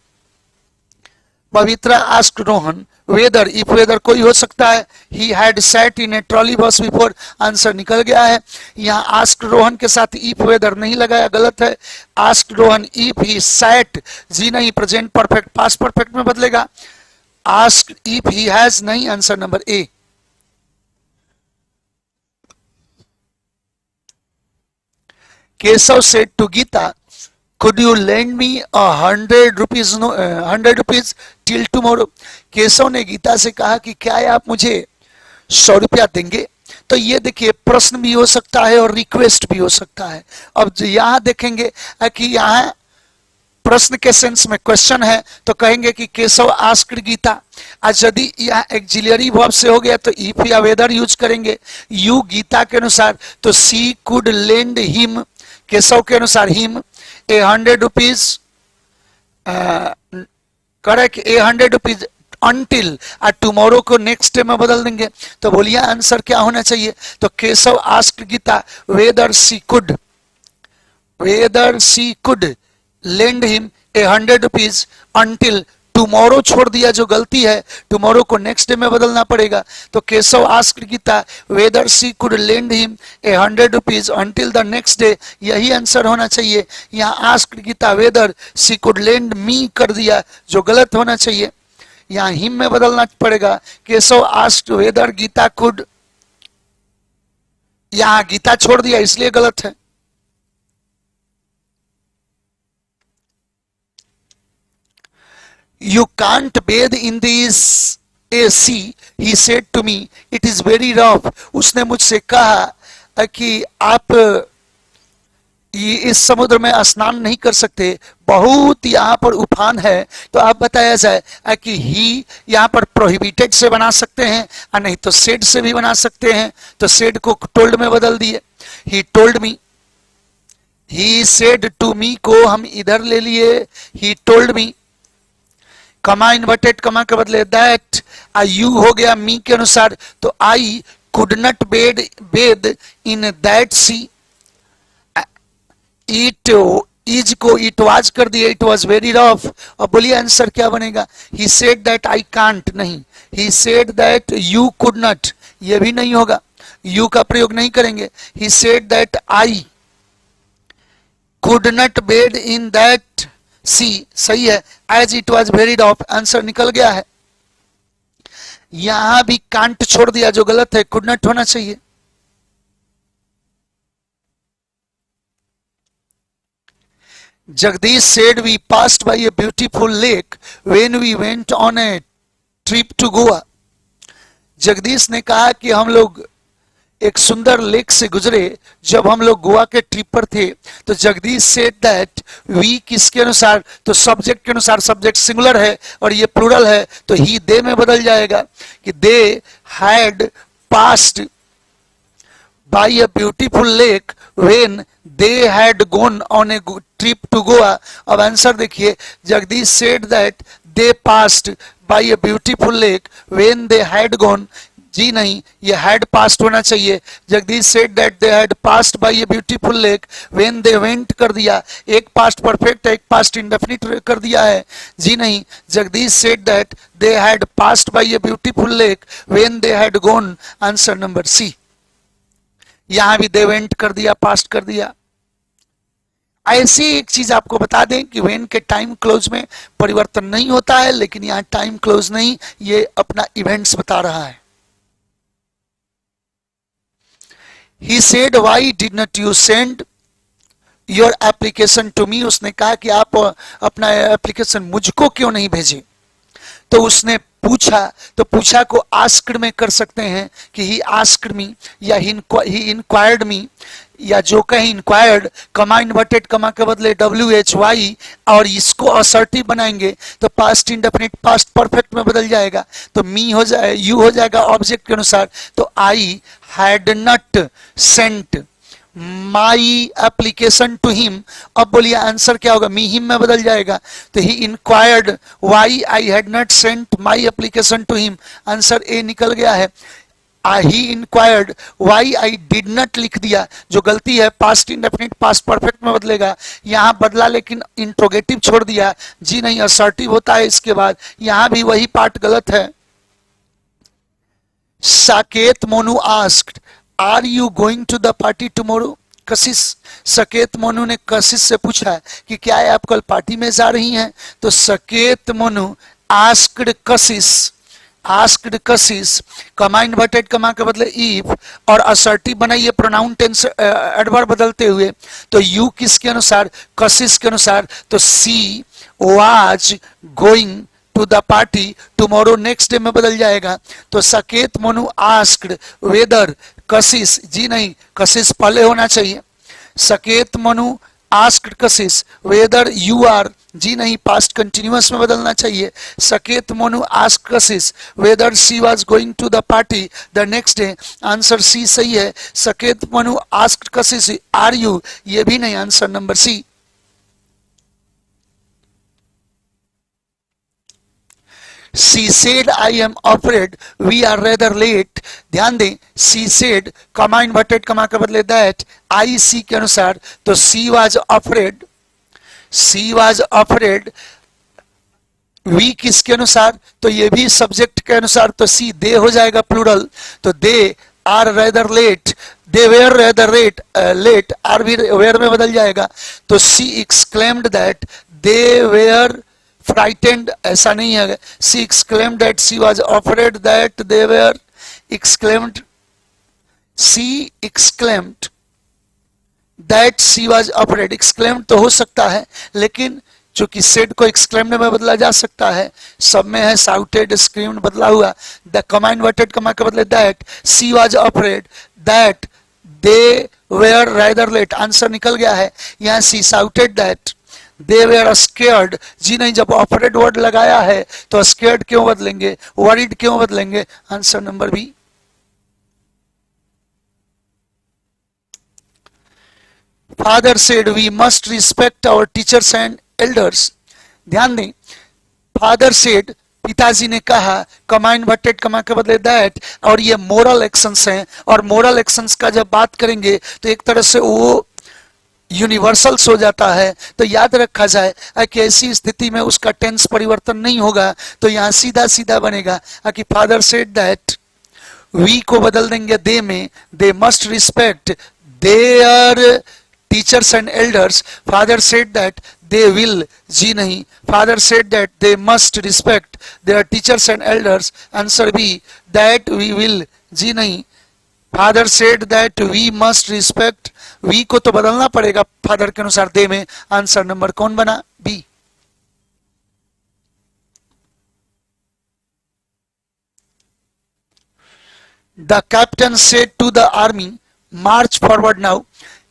Pavitra asked Rohan whether, if whether कोई हो सकता है, he had sat in a trolley bus before, answer निकल गया है। यहाँ आस्क्ड रोहन के साथ इफ वेदर नहीं लगाया, गलत है। Asked Rohan if he sat, जी नहीं, प्रेजेंट परफेक्ट पास्ट परफेक्ट में बदलेगा। आस्क्ड इफ ही हैज नहीं, answer number A. Keshav said to Geeta, could you lend me 100 rupees till tomorrow, Keshav ने गीता से कहा कि क्या आप मुझे 100 रुपया देंगे। तो ये देखिए प्रश्न भी हो सकता है और रिक्वेस्ट भी हो सकता है। अब यहाँ देखेंगे कि यहाँ प्रश्न के सेंस में क्वेश्चन है तो कहेंगे कि केशव आस्क्ड गीता। आज यदि यहाँ एक्सिलरी वर्ब से हो गया तो इफ या वेदर यूज करेंगे। यू गीता के अनुसार तो सी कुड लेंड हिम, केशव के अनुसार him 100 rupees, correct, 100 rupees until, और टुमारो को नेक्स्ट डे में बदल देंगे। तो बोलिए आंसर क्या होना चाहिए। तो Keshav asked Geeta whether she could lend him 100 rupees until, tomorrow छोड़ दिया जो गलती है, टुमारो को नेक्स्ट डे में बदलना पड़ेगा। तो Keshav asked Geeta whether she could lend him 100 rupees until the next day, यही आंसर होना चाहिए। यहाँ asked Geeta whether she could lend me कर दिया जो गलत होना चाहिए, यहाँ हिम में बदलना पड़ेगा। Keshav asked weather Gita could, यहाँ गीता छोड़ दिया इसलिए गलत है। You can't bathe in this sea, he said to me, it is very rough, उसने मुझसे कहा कि आप इस समुद्र में स्नान नहीं कर सकते, बहुत यहाँ पर उफान है। तो आप बताया जाए कि ही यहाँ पर प्रोहिबिटेड से बना सकते हैं और नहीं तो सेड से भी बना सकते हैं। तो सेड को टोल्ड में बदल दिए, he told me, he said to me को हम इधर ले लिए, ही टोल्ड मी, कमा इन्वर्टेड कमा के बदले दैट, यू हो गया मी के अनुसार तो I could not bathe in that sea, it is को इट वाज कर दिया, इट वाज वेरी रफ। और बोलिए आंसर क्या बनेगा। He said that I can't नहीं, he said that you could not, ये भी नहीं होगा, यू का प्रयोग नहीं करेंगे। He said that I could not bathe in that sea, सही है, as it was very rough, answer निकल गया है। यहां भी कांट छोड़ दिया जो गलत है, कुड नॉट होना चाहिए। Jagdish said we passed by a beautiful lake when we went on a trip to Goa, Jagdish ने कहा कि हम लोग एक सुंदर लेक से गुजरे जब हम लोग गोवा के ट्रिप पर थे। तो जगदीश सेड दैट वी किसके अनुसार, तो सब्जेक्ट के अनुसार, सब्जेक्ट सिंगुलर है और ये प्लूरल है तो ही दे में बदल जाएगा कि they had passed by a beautiful lake when they had gone on a trip to Goa. अब आंसर देखिए, Jagdish said that they passed by a beautiful lake when they had gone. जी नहीं, ये had passed होना चाहिए. Jagdish said that they had passed by a beautiful lake when they went कर दिया. एक past perfect है, एक past indefinite कर दिया है. जी नहीं, Jagdish said that they had passed by a beautiful lake when they had gone. Answer number C. यहां भी they went कर दिया, past कर दिया. ऐसी एक चीज आपको बता दें कि वेन के टाइम क्लोज में परिवर्तन नहीं होता है, लेकिन यहां टाइम क्लोज नहीं, ये अपना इवेंट्स बता रहा है. He said, why did not you send your application to me? उसने कहा कि आप अपना एप्लीकेशन मुझको क्यों नहीं भेजे. तो उसने पूछा, तो पूछा को आस्क्ड में कर सकते हैं कि ही आस्क्ड मी या ही इंक्वायर्ड मी, या जो कहीं इंक्वायर्ड कमा इन्वर्टेड कमा के बदले WHY और इसको असर्टिव बनाएंगे तो पास्ट इंडेफिनिट पास्ट परफेक्ट में बदल जाएगा. तो मी हो जाए, यू हो जाएगा ऑब्जेक्ट के अनुसार. तो I had not sent my application to him. अब बोलिए आंसर क्या होगा, मी हिम में बदल जाएगा. तो he inquired why I had not sent my application to him. Answer A निकल गया है. He inquired why I did not लिख दिया, जो गलती है. पास्ट इंडेफिनिट पास्ट परफेक्ट में बदलेगा. यहां बदला लेकिन इंट्रोगेटिव छोड़ दिया. जी नहीं, असर्टिव होता है इसके बाद. यहां भी वही पार्ट गलत है. Saket Monu asked, are you going to the party tomorrow? Kashish, Saket Monu ने कशिश से पूछा कि क्या आप कल पार्टी में जा रही हैं. तो सकेत मोनू आस्क्ड कशिश, आस्क्ड कशिश, कमा इन्वर्टेड कमा के बदले इफ और असर्टिव बनाइए प्रोनाउन टेंस एडवर्ब बदलते हुए. तो यू किसके अनुसार, कशिश के अनुसार. तो she was going to the party tomorrow next day में बदल जाएगा. तो सकेत मोनू आस्क्ड वेदर कशिश, जी नहीं, कशिश पहले होना चाहिए. Saket Monu asked Kashish whether you are, जी नहीं, पास्ट कंटिन्यूअस में बदलना चाहिए. Saket Monu asked Kashish whether she was going to the party the next day. Answer C सही है. Saket Monu asked Kashish are you, ये भी नहीं, answer number C. She said, I am afraid we are rather late. ध्यान दें, she said comma inverted comma के बदले that, I see के अनुसार. तो she was afraid, she was afraid. we किसके अनुसार, तो ये भी सब्जेक्ट के अनुसार. तो सी दे हो जाएगा प्लूरल. तो they are rather late, they were rather late, are भी वेयर में बदल जाएगा. तो she exclaimed that they were frightened, ऐसा नहीं है. she exclaimed that she was afraid that they were exclaimed, she exclaimed that she was afraid. exclaimed तो हो सकता है, लेकिन चूंकि said को exclaimed में बदला जा सकता है. सब में है shouted screamed बदला हुआ. the कमा inverted कमा के बदले that, she was afraid that they were rather late. Answer निकल गया है. यहाँ she shouted that they were scared. जी नहीं, जब ऑपरेट वर्ड लगाया है तो scared क्यों बदलेंगे, worried क्यों बदलेंगे. Answer number B. Father said we must respect our teachers and elders. ध्यान दें, फादर said पिताजी ने कहा, कमा इन्वर्टेड कमा के बदले दैट, और ये मोरल एक्शंस हैं. और मोरल एक्शंस का जब बात करेंगे तो एक तरह से वो यूनिवर्सल्स हो जाता है. तो याद रखा जाए कि ऐसी स्थिति में उसका टेंस परिवर्तन नहीं होगा. तो यहां सीधा सीधा बनेगा कि फादर सेड दैट, वी को बदल देंगे दे में, they must respect their teachers and elders. Father said that they will, जी नहीं, father said that they must respect their teachers and elders. Answer B, that we will, जी नहीं, father said that we must respect. We को तो बदलना पड़ेगा father के अनुसार दे में. आंसर नंबर कौन बना, B. The captain said to the army, march forward now.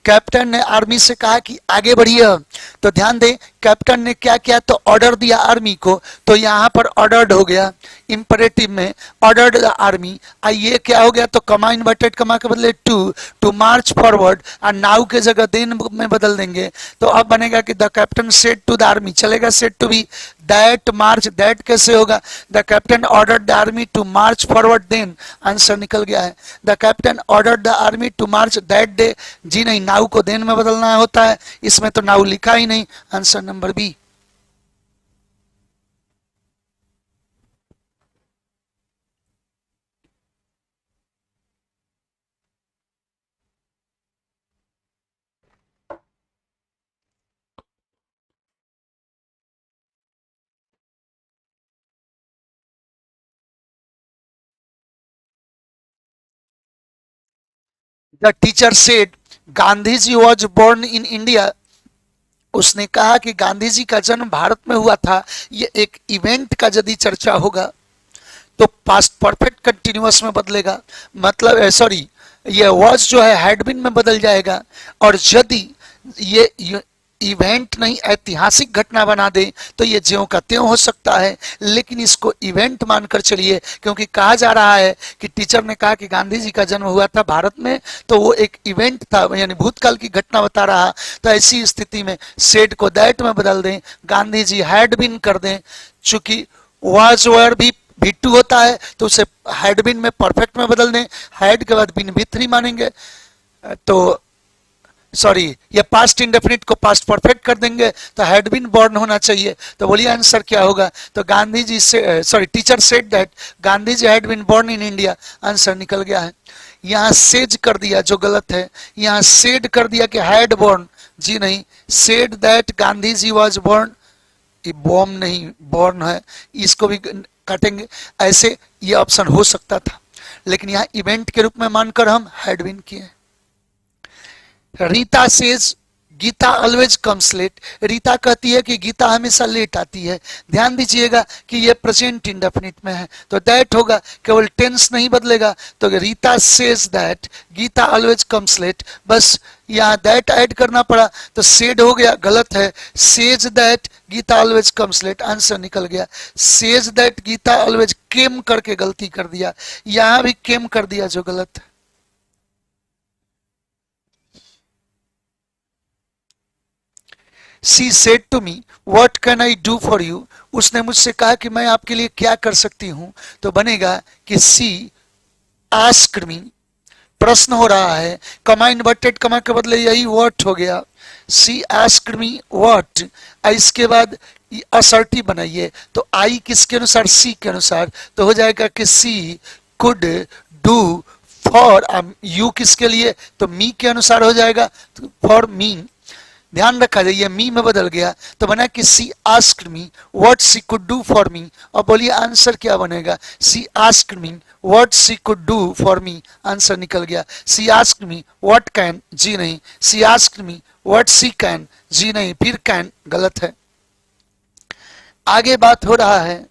Captain ने आर्मी से कहा कि आगे बढ़िए। तो ध्यान दें कैप्टन ने क्या किया, तो ऑर्डर दिया आर्मी को, तो यहां पर ऑर्डर्ड हो गया इंपरेटिव में, ऑर्डर्ड द आर्मी। ये क्या हो गया, तो कमा इन्वर्टेड कमा के बदले टू मार्च फॉरवर्ड, और नाउ के जगह देन में बदल देंगे। तो अब बनेगा कि the captain said to the army, चलेगा said to be that march, that कैसे होगा, the captain ordered the army to march forward then, answer निकल गया है। The captain ordered the army to march that day, जी नहीं, now को then में बदलना होता है, इसमें तो नाउ लिखा ही नहीं, answer number B. The teacher said Gandhi ji was born in India, उसने कहा कि गांधी जी का जन्म भारत में हुआ था। ये एक इवेंट का यदि चर्चा होगा तो पास्ट परफेक्ट कंटिन्यूअस में बदलेगा, मतलब सॉरी ये वॉज जो है हैड बीन में बदल जाएगा। और यदि ये इवेंट नहीं ऐतिहासिक घटना बना दे तो ये ज्यों का त्यों हो सकता है, लेकिन इसको इवेंट मानकर चलिए, क्योंकि कहा जा रहा है कि टीचर ने कहा कि गांधी जी का जन्म हुआ था भारत में, तो वो एक इवेंट था, यानी भूतकाल की घटना बता रहा। तो ऐसी स्थिति में सेड को दैट में बदल दें, गांधी जी हैड बीन कर दें, चूंकि वाज वर भी टू होता है तो उसे हैड बीन में परफेक्ट में बदल दें, हैड के बाद बीन भी थ्री मानेंगे, तो सॉरी ये पास्ट इंडेफिनिट को पास्ट परफेक्ट कर देंगे, तो हैड बीन बॉर्न होना चाहिए। तो बोलिए आंसर क्या होगा, तो गांधी जी से sorry teacher said that Gandhi ji had been born in India, answer निकल गया है। यहाँ सेज कर दिया जो गलत है, यहाँ सेड कर दिया कि हैड बॉर्न, जी नहीं, said that Gandhi ji was born, ये बॉम्ब नहीं बॉर्न है, इसको भी काटेंगे। ऐसे ये ऑप्शन हो सकता था, लेकिन यहाँ इवेंट के रूप में मानकर हम हैड बीन किए। Rita says Geeta always comes late, Rita कहती है कि गीता हमेशा लेट आती है। ध्यान दीजिएगा कि ये प्रेजेंट इंडेफिनिट में है, तो दैट होगा, केवल टेंस नहीं बदलेगा। तो Rita says that Geeta always comes late, बस यहाँ दैट ऐड करना पड़ा, तो सेड हो गया, गलत है, says that Geeta always comes late, answer निकल गया। Says that Geeta always came करके गलती कर दिया, यहां भी केम कर दिया जो गलत है। She said to me, what can I do for you? उसने मुझसे कहा कि मैं आपके लिए क्या कर सकती हूं, तो बनेगा कि she asked me, प्रश्न हो रहा है, कमा इन्वर्टेड कमा के बदले यही what हो गया, she asked me what, इसके बाद असर्टिव बनाइए, तो आई किसके अनुसार, सी के अनुसार, तो हो जाएगा कि सी कुड डू फॉर, यू किसके लिए, तो मी के अनुसार हो जाएगा, फॉर मी, ध्यान रखा जाए ये मी में बदल गया, तो बना कि she asked me what she could do for me. और बोलिए आंसर क्या बनेगा, she asked me what she could do for me, answer निकल गया। She asked me what can, जी नहीं, she asked me what she can, जी नहीं, फिर कैन गलत है। आगे बात हो रहा है,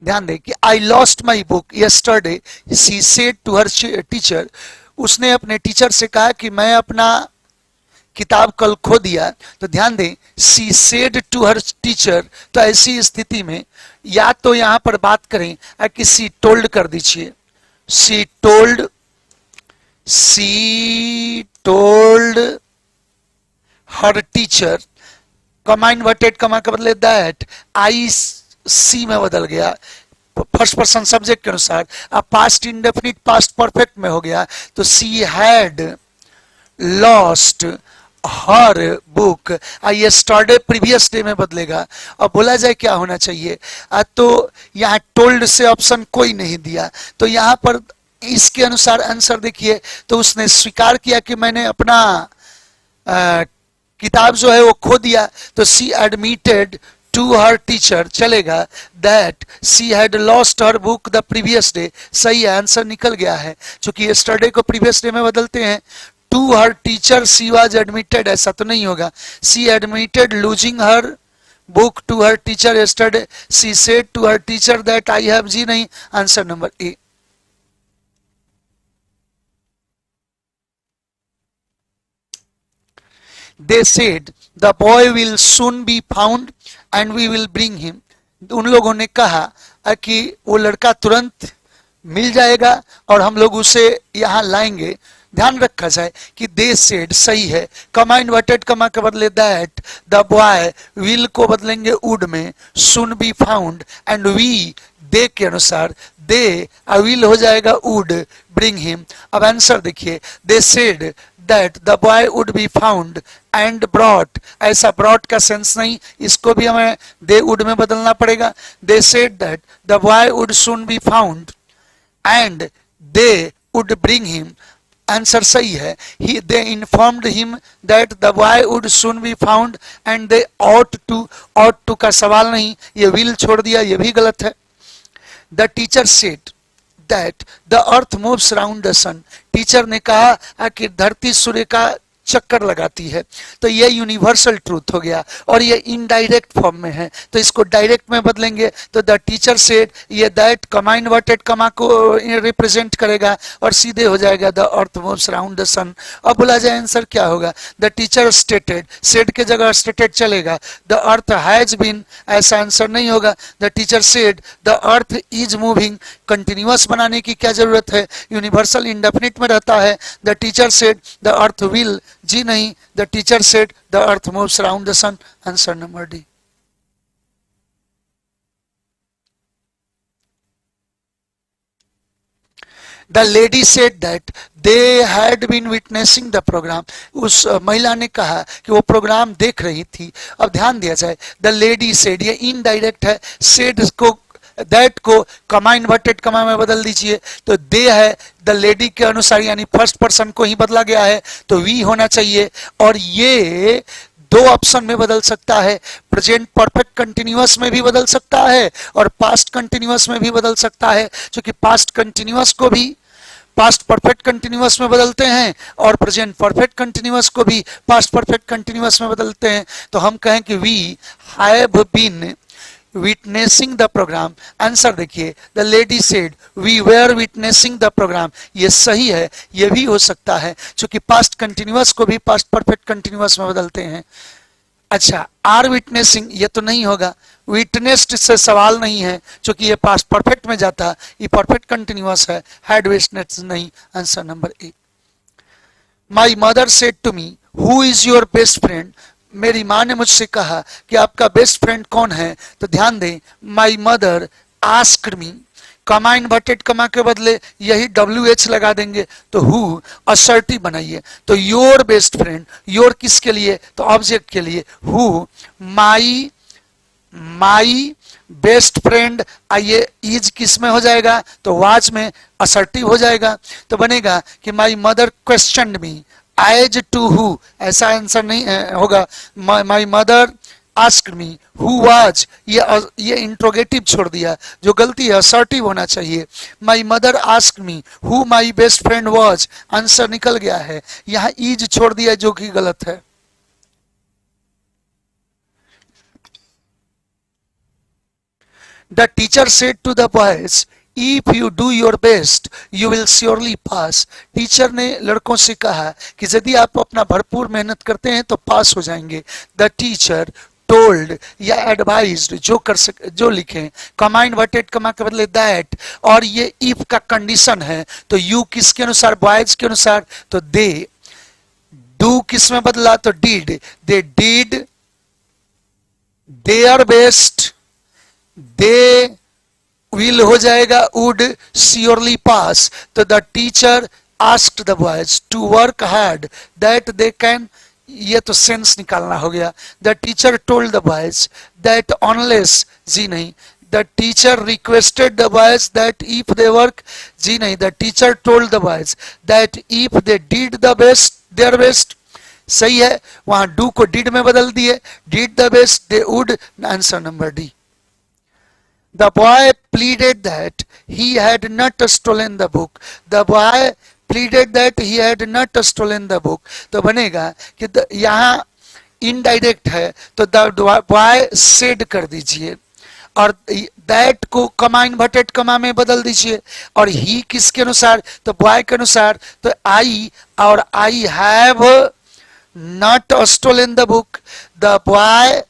ध्यान दें कि I lost my book yesterday, she said to her teacher, उसने अपने टीचर से कहा कि मैं अपना किताब कल खो दिया। तो ध्यान दें she said to her teacher, तो ऐसी स्थिति में या तो यहां पर बात करें या कि सी टोल्ड कर दीजिए, सी टोल्ड हर टीचर, कमा इन्वर्टेड कमा के बदले दैट, आई सी में बदल गया फर्स्ट पर्सन सब्जेक्ट के अनुसार, अब पास्ट इंडेफिनिट पास्ट परफेक्ट में हो गया, तो she had lost her book, yesterday previous day में बदलेगा। अब बोला जाए क्या होना चाहिए, तो यहाँ टोल्ड से ऑप्शन कोई नहीं दिया, तो यहाँ पर इसके अनुसार आंसर देखिए, तो उसने स्वीकार किया कि मैंने अपना किताब जो है वो खो दिया, तो सी एडमिटेड टू हर टीचर चलेगा, that she had lost her book the previous day, सही है, आंसर निकल गया है, क्योंकि यस्टरडे को प्रीवियस डे में बदलते हैं। To her teacher she was admitted, ऐसा तो नहीं होगा, she admitted losing her book to her teacher yesterday, she said to her teacher that I have, जी नहीं, answer number A. They said the boy will soon be found and we will bring him. उन लोगों ने कहा कि वो लड़का तुरंत मिल जाएगा और हम लोग उसे यहाँ लाएंगे। ध्यान रखा जाए कि दे सेड सही है, कमा इन्वर्टेड कमा के बदले दैट, द बॉय विल को बदलेंगे वुड में, soon be found, and we they के अनुसार दे विल हो जाएगा वुड, ब्रिंग हिम। अब आंसर देखिए, they said that the boy would be found and brought, ऐसा ब्रॉट का सेंस नहीं, इसको भी हमें दे वुड में बदलना पड़ेगा। They said that the boy would soon be found and they would bring him. Answer सही है, he they informed him that the boy would soon be found and they ought to का सवाल नहीं, ये will छोड़ दिया, ये भी गलत है। The teacher said that the earth moves round the sun, teacher ने कहा कि धरती सूर्य का चक्कर लगाती है। तो ये यूनिवर्सल ट्रूथ हो गया और ये इनडायरेक्ट फॉर्म में है, तो इसको डायरेक्ट में बदलेंगे तो द टीचर सेड, ये दैट कमा इन्वर्टेड कमा को रिप्रेजेंट करेगा और सीधे हो जाएगा the earth moves round the sun. अब बोला जाए आंसर क्या होगा, द टीचर स्टेटेड, सेड के जगह स्टेटेड चलेगा, द अर्थ हैज बीन, ऐसा आंसर नहीं होगा। The teacher said the earth is moving, continuous बनाने की क्या जरूरत है, यूनिवर्सल इंडेफिनिट में रहता है। The teacher said the earth will, जी नहीं, the teacher said the earth moves around the sun. Answer number D. The lady said that they had been witnessing the programme, उस महिला ने कहा कि वो प्रोग्राम देख रही थी। अब ध्यान दिया जाए, द लेडी सेड, ये इनडायरेक्ट है, सेड को दैट को कमा इन्वर्टेड कमा में बदल दीजिए तो दे है, द लेडी के अनुसार यानी फर्स्ट पर्सन को ही बदला गया है तो वी होना चाहिए। और ये दो ऑप्शन में बदल सकता है, प्रेजेंट परफेक्ट कंटिन्यूअस में भी बदल सकता है और पास्ट कंटिन्यूअस में भी बदल सकता है, क्योंकि पास्ट कंटिन्यूअस को भी पास्ट परफेक्ट कंटिन्यूअस में बदलते हैं और प्रेजेंट परफेक्ट कंटिन्यूअस को भी पास्ट परफेक्ट कंटिन्यूअस में बदलते हैं। तो हम कहें कि we have been witnessing the programme. Answer देखिए, the lady said we were witnessing the programme, ये सही है, ये भी हो सकता है क्योंकि पास्ट कंटिन्यूअस को भी पास्ट परफेक्ट कंटिन्यूअस में बदलते हैं। अच्छा, आर विटनेसिंग ये तो नहीं होगा, विटनेस्ड से सवाल नहीं है क्योंकि ये पास्ट परफेक्ट में जाता, ये परफेक्ट कंटिन्यूअस है, हैड विटनेस्ड नहीं। Answer number A. My mother said to me who is your best friend, मेरी माँ ने मुझसे कहा कि आपका बेस्ट फ्रेंड कौन है। तो ध्यान दें, माई मदर आस्क्ड मी, कमा इन्वर्टेड कमा के बदले यही WH लगा देंगे तो हु असर्टिव बनाइए। तो योर बेस्ट फ्रेंड, योर किसके लिए, तो ऑब्जेक्ट के लिए, हु माई बेस्ट फ्रेंड, आइए इज किस में हो जाएगा, तो वाज में असर्टिव हो जाएगा। तो बनेगा कि my mother questioned me as to who, ऐसा आंसर नहीं होगा, my mother asked me who was, ये इंट्रोगेटिव छोड़ दिया, जो गलती है, असर्टिव होना चाहिए। My mother asked me who my best friend was, answer निकल गया है, यहाँ इज छोड़ दिया जो कि गलत है। The teacher said to the boys if you do your best you will surely pass, teacher ने लड़कों से कहा कि यदि आप अपना भरपूर मेहनत करते हैं तो पास हो जाएंगे। द टीचर टोल्ड या एडवाइज्ड, जो लिखें, कमा इन्वर्टेड कमा के बदले दैट, और ये इफ का कंडीशन है तो यू किसके अनुसार, बॉयज के अनुसार, तो दे, डू किस में बदला, तो did, they did their best, they will हो जाएगा वुड श्योरली पास। तो the teacher asked the boys to work hard that they can, ये तो सेंस निकालना हो गया। The teacher told the boys that unless, जी नहीं, the teacher requested the boys that if they work, जी नहीं, the teacher told the boys that if they did the best their best, सही है, वहां डू को डिड में बदल दिए, did the best they would. Answer number D. The boy pleaded that he had not stolen the book. The boy pleaded that he had not stolen the book. तो बनेगा कि यहाँ इनडायरेक्ट है तो the boy said कर दीजिए और that को कमा इन्वर्टेड कमा में बदल दीजिए और ही किसके अनुसार, तो बॉय के अनुसार, तो आई और I have not stolen the book. The boy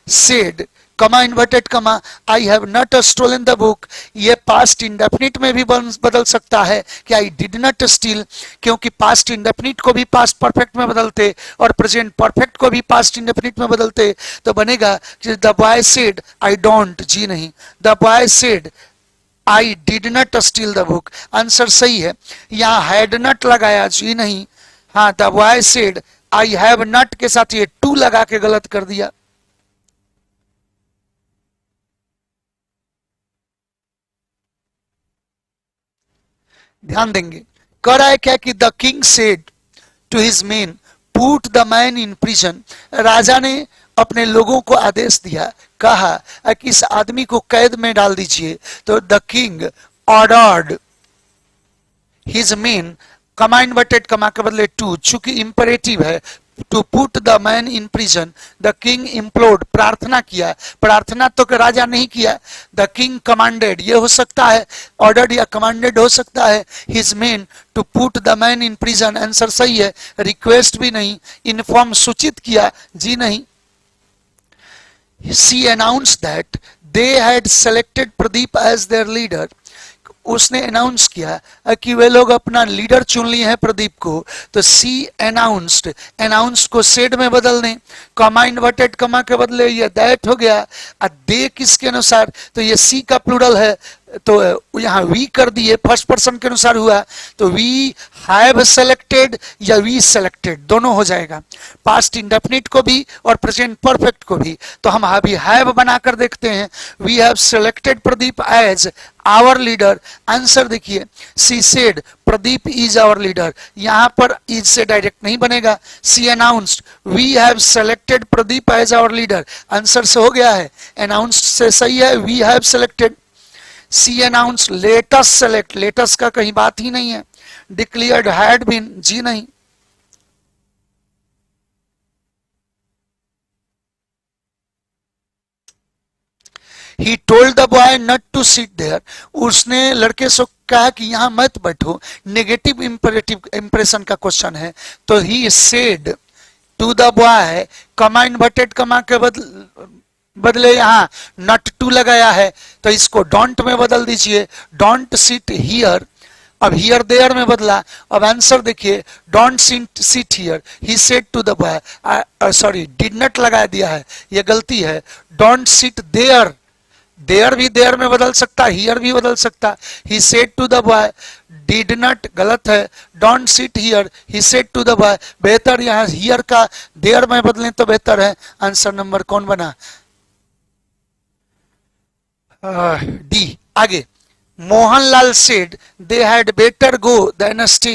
said, comma inverted comma, I have not stolen the book. ये पास्ट इंडेफिनिट में भी बदल सकता है कि आई डिड नॉट स्टील, क्योंकि पास्ट इंडेफिनिट को भी पास्ट परफेक्ट में बदलते और प्रेजेंट परफेक्ट को भी पास्ट इंडेफिनिट में बदलते तो बनेगा कि the boy said I don't, जी नहीं, the boy said I did not steal the book. Answer सही है. यहाँ हैड नॉट लगाया, जी नहीं. हाँ, the boy said I have not के साथ ये टू लगा के गलत कर दिया. ध्यान देंगे. कह रहा है क्या कि the king said to his men put the man in prison. राजा ने अपने लोगों को आदेश दिया, कहा कि इस आदमी को कैद में डाल दीजिए. तो the king ordered his men, comma inverted comma के बदले टू, चूंकि इंपरेटिव है, to put the man in prison. The king implored, प्रार्थना किया. प्रार्थना तो राजा नहीं किया. द किंग कमांडेड, ये हो सकता है ऑर्डर्ड या कमांडेड हो सकता है. His men to put the man in prison, answer सही है. रिक्वेस्ट भी नहीं. इन्फॉर्म, सूचित किया, जी नहीं. She announced that they had selected Pradeep as their leader. उसने अनाउंस किया कि वे लोग अपना लीडर चुन लिए हैं प्रदीप को. तो सी अनाउंस्ड, अनाउंस को सेड में बदल दें, कमा इन्वर्टेड कमा के बदले ये दैट हो गया. दे किसके अनुसार, तो ये सी का प्लूरल है तो यहाँ वी कर दिए, फर्स्ट पर्सन के अनुसार हुआ. तो वी हैव सेलेक्टेड या वी सेलेक्टेड दोनों हो जाएगा, पास्ट इंडेफिनिट को भी और प्रेजेंट परफेक्ट को भी. तो हम अभी हैव बनाकर देखते हैं. We have selected Pradeep as our leader. Answer देखिए, she said Pradeep is our leader. यहां पर इज से डायरेक्ट नहीं बनेगा. She announced we have selected Pradeep as our leader, answer से हो गया है. अनाउंस्ड से सही है, we have selected. She announce, let's select, let's का कहीं बात ही नहीं है. डिक्लेयर्ड हैड बीन, जी नहीं. He told the boy not to sit there. उसने लड़के से कहा कि यहां मत बैठो. नेगेटिव इंपरेटिव इंप्रेशन का क्वेश्चन है. तो he said to the boy, comma inverted comma के बदले यहां नॉट टू लगाया है तो इसको डोंट में बदल दीजिए. डोंट सिट हियर, अब हियर देयर में बदला. अब आंसर देखिए, don't sit here, he said to the boy, sorry did not लगा दिया है, ये गलती है. डोंट सिट देयर, देयर भी देयर में बदल सकता, हियर भी बदल सकता. He said to the boy, did not गलत है. Don't sit here, he said to the boy. बेहतर यहाँ हियर का देयर में बदलें तो बेहतर है. आंसर नंबर कौन बना, डी. आगे, Mohanlal said they had better go than stay.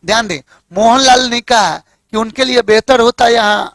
ध्यान दें, मोहनलाल ने कहा कि उनके लिए बेहतर होता यहाँ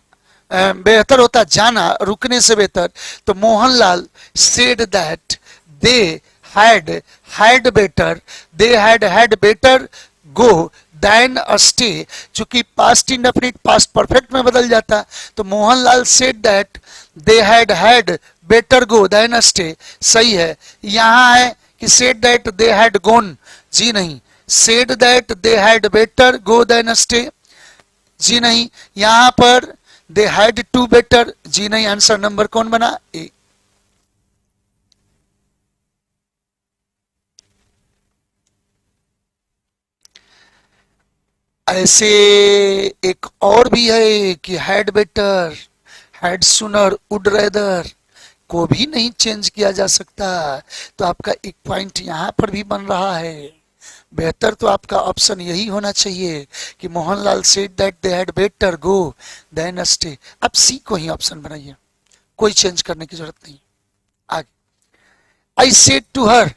बेहतर होता जाना रुकने से बेहतर. तो Mohanlal said that they had better, they had better go than stay. चूंकि पास्ट इंडेफिनिट पास्ट परफेक्ट में बदल जाता. तो Mohanlal said that they had better go than stay, सही है. यहां है कि said that they had gone, जी नहीं. Said that they had better go than stay, जी नहीं. यहां पर दे हैड टू बेटर, जी नहीं. आंसर नंबर कौन बना, ए. ऐसे एक और भी है कि हैड बेटर, हैड सुनर, वुड रेदर को भी नहीं चेंज किया जा सकता. तो आपका एक पॉइंट यहां पर भी बन रहा है. बेहतर तो आपका ऑप्शन यही होना चाहिए कि Mohanlal said that they had better go than stay. अब सी को ही ऑप्शन बनाइए, कोई चेंज करने की जरूरत नहीं. आगे, I said to her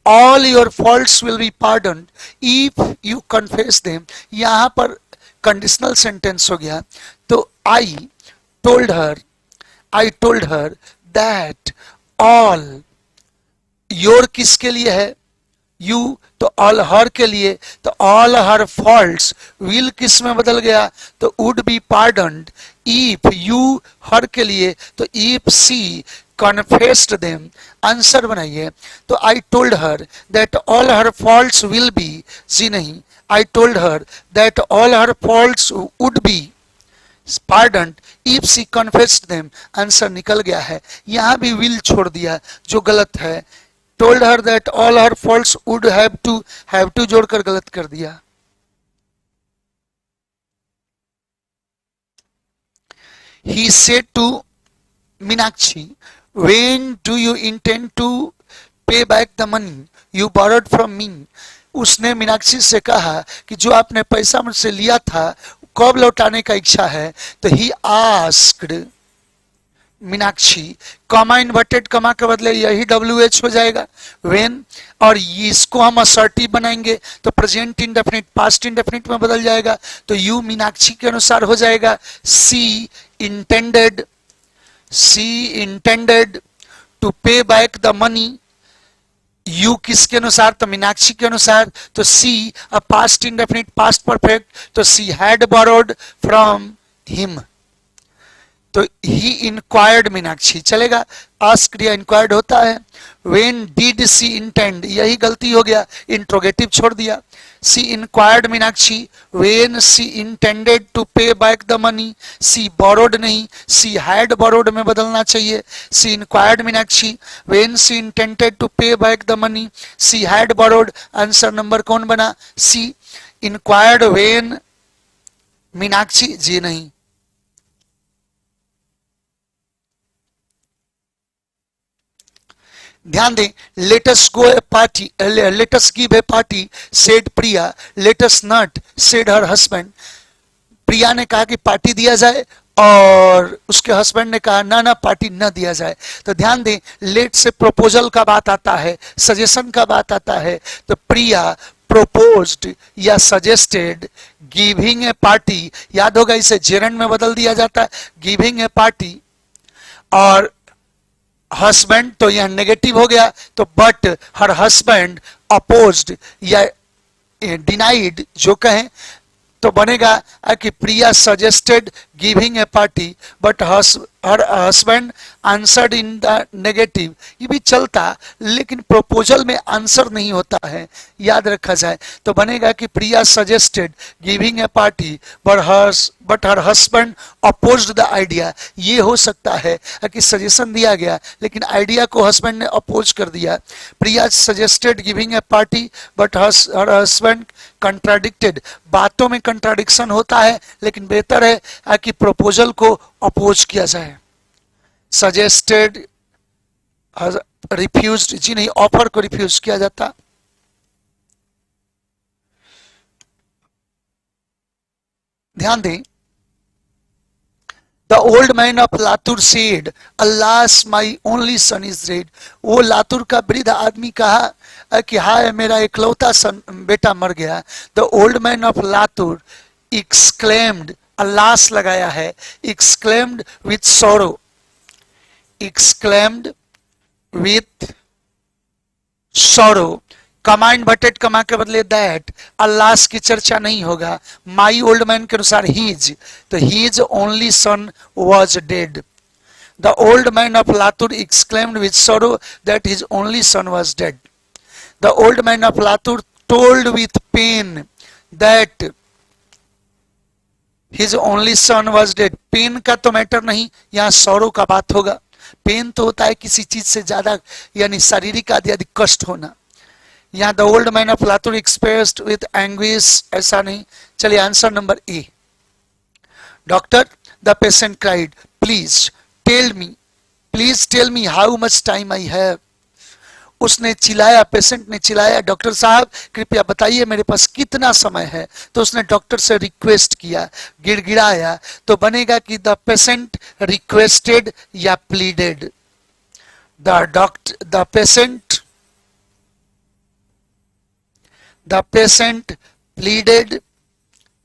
all your faults will be pardoned if you confess them. यहां पर कंडीशनल सेंटेंस हो गया. तो I told her that all your किसके लिए है, you, तो all her के लिए. तो all her faults will किस में बदल गया, तो would be pardoned if you, her के लिए. तो if she confessed them, answer बनाइए. तो I told her that all her faults will be, जी नहीं. I told her that all her faults would be pardoned if she confessed them. Answer निकल गया है, यहां भी will छोड़ दिया जो गलत है. told her that all her faults would have to जोड़कर गलत कर दिया. He said to Meenakshi, when do you intend to pay back the money you borrowed from me? उसने मीनाक्षी से कहा कि जो आपने पैसा मुझसे लिया था कब लौटाने का इच्छा है. तो he asked Meenakshi, comma inverted comma के बदले यही WH हो जाएगा व्हेन, और इसको हम असर्टिव बनाएंगे तो प्रेजेंट इंडेफिनिट पास्ट इंडेफिनिट में बदल जाएगा. तो यू मीनाक्षी के अनुसार हो जाएगा she intended to pay back the money. You किसके अनुसार? तो मीनाक्षी के अनुसार. तो she uh past indefinite past perfect, तो she had borrowed from him. तो ही इंक्वायर्ड मीनाक्षी चलेगा, आस्क्ड या इंक्वायर्ड होता है. व्हेन डिड सी इंटेंड, यही गलती हो गया, इंट्रोगेटिव छोड़ दिया. She inquired Meenakshi when she intended to pay back the money. She borrowed नहीं, सी हैड बोरोड में बदलना चाहिए. She inquired Meenakshi when she intended to pay back the money. She had borrowed. Answer number कौन बना? C. Inquired when Meenakshi, जी नहीं. ध्यान दें, let us go a party, let us give a party said Priya, let us not said her husband. Priya ने कहा कि party दिया जाए और उसके हस्बैंड ने कहा ना ना पार्टी न दिया जाए. तो ध्यान दें, लेट से प्रपोजल का बात आता है, सजेशन का बात आता है. तो प्रिया प्रोपोज्ड या सजेस्टेड गिविंग ए पार्टी. याद होगा इसे जेरंड में बदल दिया जाता है, गिविंग ए पार्टी. और हस्बैंड तो यह नेगेटिव हो गया, तो बट हर हस्बैंड अपोज्ड या डिनाइड जो कहें तो बनेगा कि Priya suggested giving a party but her husband answered in the negative. ये भी चलता, लेकिन प्रपोजल में आंसर नहीं होता है, याद रखा जाए. तो बनेगा कि Priya suggested giving a party but her husband opposed the idea. ये हो सकता है कि सजेशन दिया गया लेकिन आइडिया को हस्बैंड ने अपोज कर दिया. Priya suggested giving a party but her husband contradicted. बातों में कंट्राडिक्शन होता है लेकिन बेहतर है कि प्रपोजल को अपोज किया जाए. सजेस्टेड रिफ्यूज्ड, जी नहीं, ऑफर को रिफ्यूज किया जाता. ध्यान दें, the old man of Latur said अल्लास my only son is dead. वो लातूर का वृद्ध आदमी कहा कि हाय मेरा इकलौता सन बेटा मर गया. The old man of Latur exclaimed, alas लगाया है, exclaimed with sorrow, exclaimed with sorrow. Comma and बटेड कमा के बदले दैट. अल्लास की चर्चा नहीं होगा. माई ओल्ड मैन के अनुसार हीज, तो his only son was dead. The old man of Latur exclaimed with sorrow that his only son was dead. The old man of Latur told with pain that his only son was dead. Pain का तो matter नहीं, यहाँ sorrow का बात होगा. Pen तो होता है किसी चीज से ज्यादा यानी शारीरिक आदि कष्ट होना. यहाँ the old man of Latur expressed with anguish, ऐसा नहीं. चलिए answer number A. Doctor, the patient cried, please tell me how much time I have. उसने चिल्लाया, पेशेंट ने चिल्लाया, डॉक्टर साहब कृपया बताइए मेरे पास कितना समय है. तो उसने डॉक्टर से रिक्वेस्ट किया, गिड़गिड़ाया. तो बनेगा कि द पेशेंट रिक्वेस्टेड या pleaded. The patient pleaded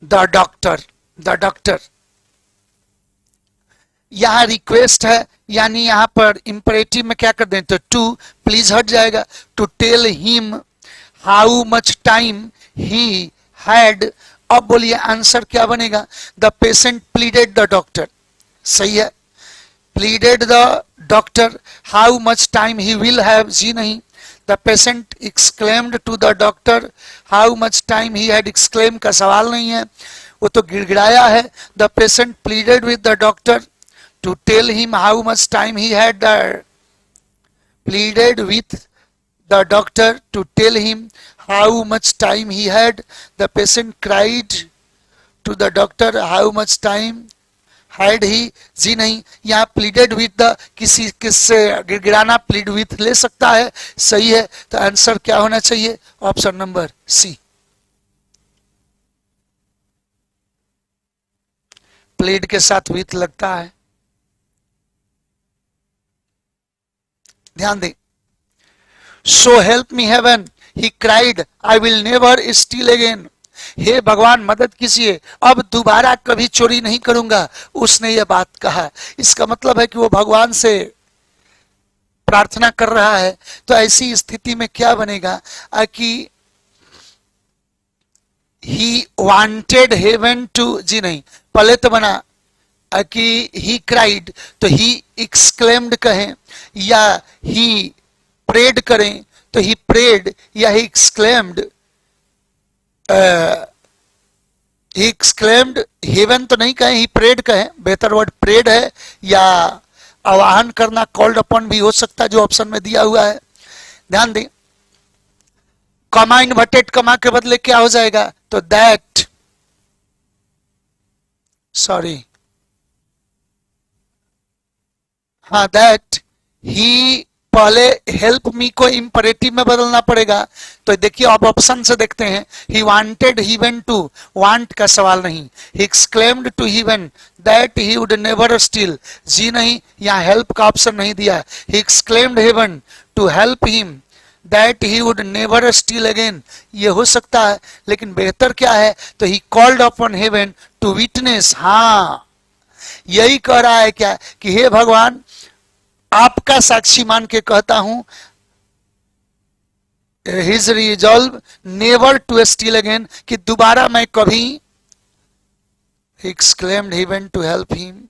the doctor. यहां रिक्वेस्ट है यानी यहां पर इंपरेटिव में क्या कर दें तो टू, प्लीज हट जाएगा. To tell him how much time he had. अब बोलिए आंसर क्या बनेगा? The patient pleaded the doctor. सही है, pleaded the doctor. How much time he will have, जी नहीं. The patient exclaimed to the doctor how much time he had, exclaim का सवाल नहीं है, वो तो गिड़गिड़ाया है। The patient pleaded with the doctor to tell him how much time he had, pleaded with the doctor to tell him how much time he had. The patient cried to the doctor how much time had he. जी नहीं, यहाँ pleaded with the किसी किससे गिड़गिड़ाना plead with ले सकता है, सही है। तो आंसर क्या होना चाहिए? ऑप्शन नंबर सी, plead के साथ with लगता है। ध्यान दें, so help me heaven he cried I will never steal again, हे भगवान मदद कीजिए, अब दोबारा कभी चोरी नहीं करूंगा, उसने यह बात कहा। इसका मतलब है कि वो भगवान से प्रार्थना कर रहा है। तो ऐसी स्थिति में क्या बनेगा कि ही वांटेड हेवन टू, जी नहीं, पहले तो बना कि ही क्राइड, तो ही एक्सक्लेम्ड कहें, या ही प्रेड करें तो ही प्रेड, या he exclaimed, he exclaimed heaven तो नहीं कहें, ही प्रेड कहें, बेहतर वर्ड प्रेड है, या आवाहन करना कॉल्ड अपॉन भी हो सकता है जो ऑप्शन में दिया हुआ है। ध्यान दें, कॉमा इन्वर्टेड कॉमा के बदले क्या हो जाएगा? तो दैट, सॉरी, हाँ, दैट ही, पहले हेल्प मी को इंपरेटिव में बदलना पड़ेगा। तो देखिए अब ऑप्शन से देखते हैं, he wanted heaven to, want का सवाल नहीं, he exclaimed to heaven that he would never steal, जी नहीं, यहाँ हेल्प का ऑप्शन नहीं दिया। He exclaimed heaven to help him that he would never steal again, ये हो सकता है, लेकिन बेहतर क्या है? तो he called upon heaven to witness, हाँ यही कह रहा है क्या कि हे भगवान आपका साक्षी मान के कहता हूं, his resolve never to steal again, कि दोबारा मैं कभी, exclaimed heaven to help him,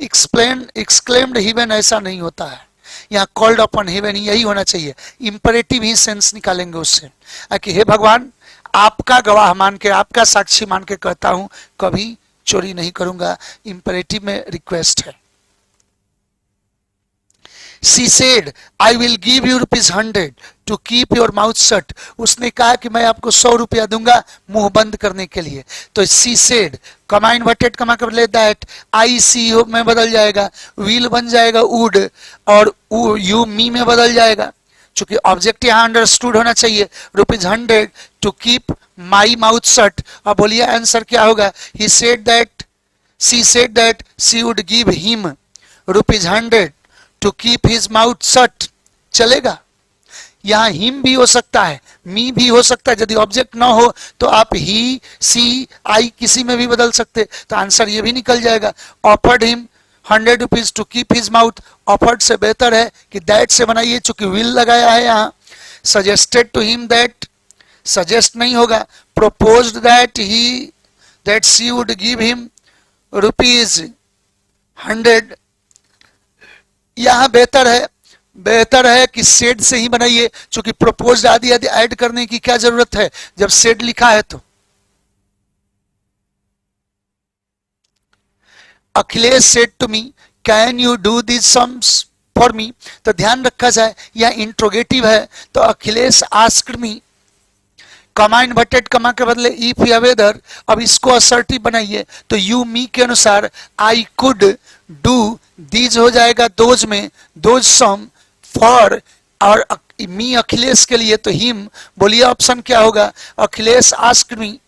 exclaimed heaven ऐसा नहीं होता है, यहाँ कॉल्ड अपॉन हेवन यही होना चाहिए, इंपरेटिव ही सेंस निकालेंगे उससे कि हे भगवान आपका गवाह मान के, आपका साक्षी मान के कहता हूं कभी चोरी नहीं करूंगा, इंपरेटिव में रिक्वेस्ट है। She said, I will give you ₹100 to keep your mouth shut. उसने कहा कि मैं आपको 100 रुपया दूंगा मुंह बंद करने के लिए। तो she said, कमा इन्वर्टेड कमा कर ले दैट, आई सी में बदल जाएगा, will बन जाएगा would, और you me में बदल जाएगा। चूंकि ऑब्जेक्ट यहाँ अंडरस्टूड होना चाहिए, ₹100 to keep my mouth shut। अब बोलिए आंसर क्या होगा? He said that, she said that she would give him ₹100 to keep his mouth shut, चलेगा। यहां हिम भी हो सकता है, मी भी हो सकता है, यदि ऑब्जेक्ट ना हो तो आप ही, सी, आई किसी में भी बदल सकते, तो आंसर ये भी निकल जाएगा। Offered him ₹100 to keep his mouth, offered से बेहतर है कि दैट से बनाइए, चूंकि विल लगाया है यहाँ। Suggested to him that, suggest नहीं होगा, proposed that he, that she would give him ₹100, यहां बेहतर है कि सेड से ही बनाइए, क्योंकि प्रपोज आदि आदि ऐड करने की क्या जरूरत है जब सेड लिखा है। तो Akhilesh said to me can you do this sums for me, तो ध्यान रखा जाए यह इंट्रोगेटिव है, तो अखिलेश आस्क्ड मी, कमा इन्वर्टेड कमा के बदले इफ या वेदर, अब इसको असर्टिव बनाइए, तो यू मी के अनुसार आई कुड डू, दीज हो जाएगा दोज में, दोज सम फॉर, और मी अखिलेश के लिए तो हिम, बोलिए ऑप्शन क्या होगा? Akhilesh asked me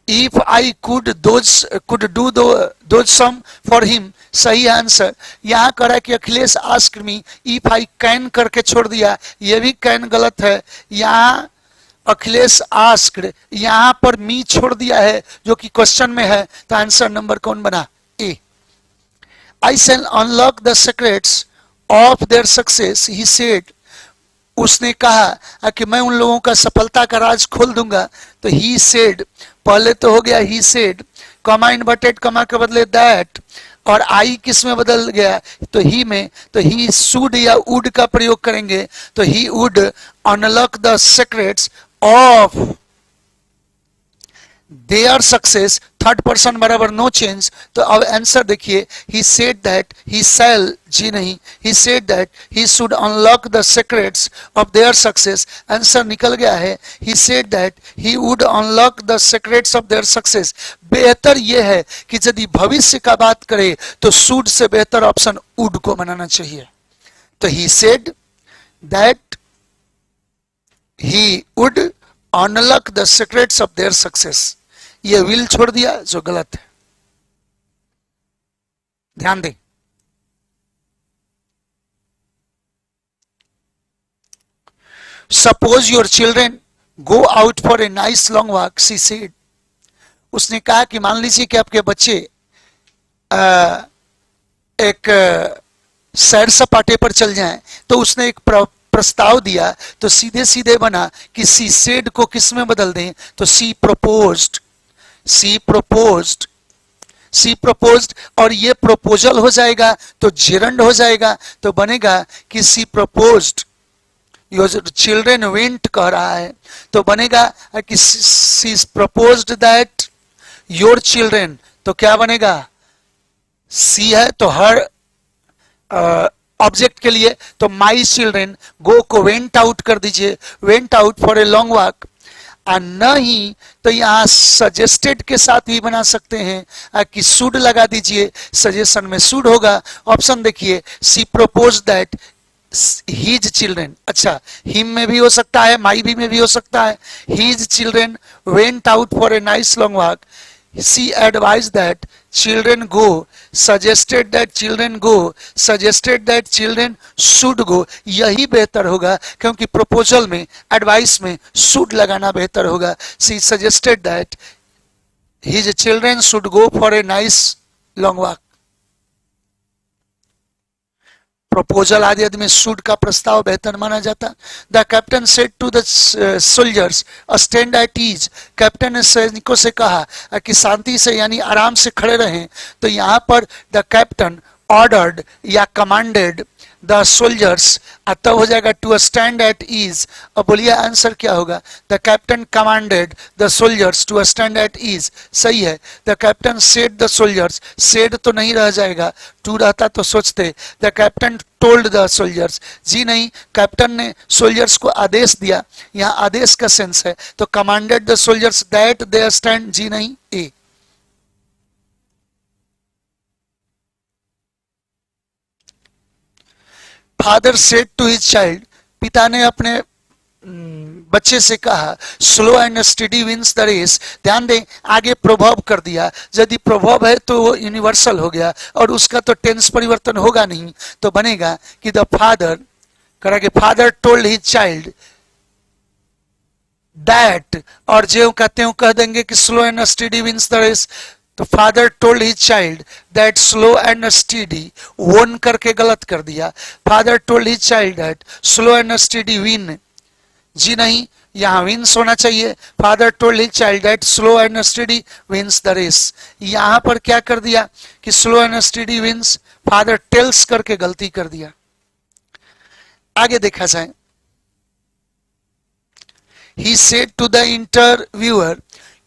if I could do those sum for him, सही आंसर। यहां करा कि Akhilesh asked me, if I can करके छोड़ दिया, यह भी कैन गलत है, यहां अखिलेश आस्क्ड, यहां पर मी छोड़ दिया है जो कि क्वेश्चन में है, तो आंसर नंबर कौन बना? ए। I shall unlock the secrets of their success, he said, उसने कहा कि मैं उन लोगों का सफलता का राज खोल दूंगा, तो he said, पहले तो हो गया he said, comma inverted comma के बदले दैट, और आई किस में बदल गया, तो ही में, तो ही शुड या वुड का प्रयोग करेंगे, तो he would unlock the secrets of their success, third person बराबर नो चेंज। तो अब आंसर देखिए, ही सेड दैट, ही शैल, जी नहीं, he said that he should unlock the secrets of their success, answer निकल गया है, he said that he would unlock the secrets of their success. बेहतर यह है कि यदि भविष्य का बात करें तो शुड से बेहतर ऑप्शन वुड को बनाना चाहिए। तो he said that he would unlock the secrets of their success, ये विल छोड़ दिया जो गलत है, ध्यान दें। Suppose your children go out for a nice long walk, she said, उसने कहा कि मान लीजिए कि आपके बच्चे एक सैर सपाटे पर चल जाएं, तो उसने एक प्रस्ताव दिया, तो सीधे सीधे बना कि सी सेड को किस में बदल दें, तो सी प्रोपोज्ड, सी प्रोपोज्ड, सी प्रोपोज्ड, और ये प्रोपोजल हो जाएगा तो जेरंड हो जाएगा, तो बनेगा कि सी प्रोपोज्ड योर चिल्ड्रेन वेंट कह रहा है, तो बनेगा कि सी प्रपोज्ड दैट योर चिल्ड्रेन, तो क्या बनेगा, सी है तो हर ऑब्जेक्ट के लिए, तो माई चिल्ड्रेन, गो को वेंट आउट कर दीजिए, went out for a long walk, और नहीं तो यहां सजेस्टेड के साथ भी बना सकते हैं कि शुड लगा दीजिए, सजेशन में शुड होगा। ऑप्शन देखिए, सी प्रोपोज दैट हीज चिल्ड्रेन, अच्छा हिम में भी हो सकता है, माई भी में भी हो सकता है, his children went out for a nice long walk, she advised that children go, suggested that children go, suggested that children should go, यही बेहतर होगा क्योंकि प्रपोजल में, एडवाइस में should लगाना बेहतर होगा। she suggested that his children should go for a nice long walk। Proposal आदि में शुड का प्रस्ताव बेहतर माना जाता। The captain said to the soldiers stand at ease, captain ने सैनिकों से कहा कि शांति से यानी आराम से खड़े रहें, तो यहाँ पर द कैप्टन ऑर्डर्ड या कमांडेड द सोल्जर्स, तब हो जाएगा टू स्टैंड एट ईज। अब बोलिए आंसर क्या होगा, the captain commanded the soldiers to stand at ease, सही है। The captain said the soldiers, said तो नहीं रह जाएगा, टू रहता तो सोचते, the captain told the soldiers, जी नहीं, कैप्टन ने सोल्जर्स को आदेश दिया, यहाँ आदेश का सेंस है, तो commanded the soldiers that they stand, जी नहीं, A. Father said to his child, पिता ने अपने बच्चे से कहा, slow and steady wins the race. ध्यान दें, आगे प्रभाव कर दिया, यदि प्रभाव है तो वो यूनिवर्सल हो गया और उसका तो टेंस परिवर्तन होगा नहीं, तो बनेगा कि द फादर करेंगे, father told his child that, और जो कहते हो कह देंगे कि slow and steady wins the race, तो father told his child that slow and steady, won करके गलत कर दिया, father told his child that slow and steady win, जी नहीं, यहां विंस होना चाहिए, father told his child that slow and steady wins the race. यहां पर क्या कर दिया कि slow and steady wins, father tells करके गलती कर दिया। आगे देखा जाए, he said to the interviewer,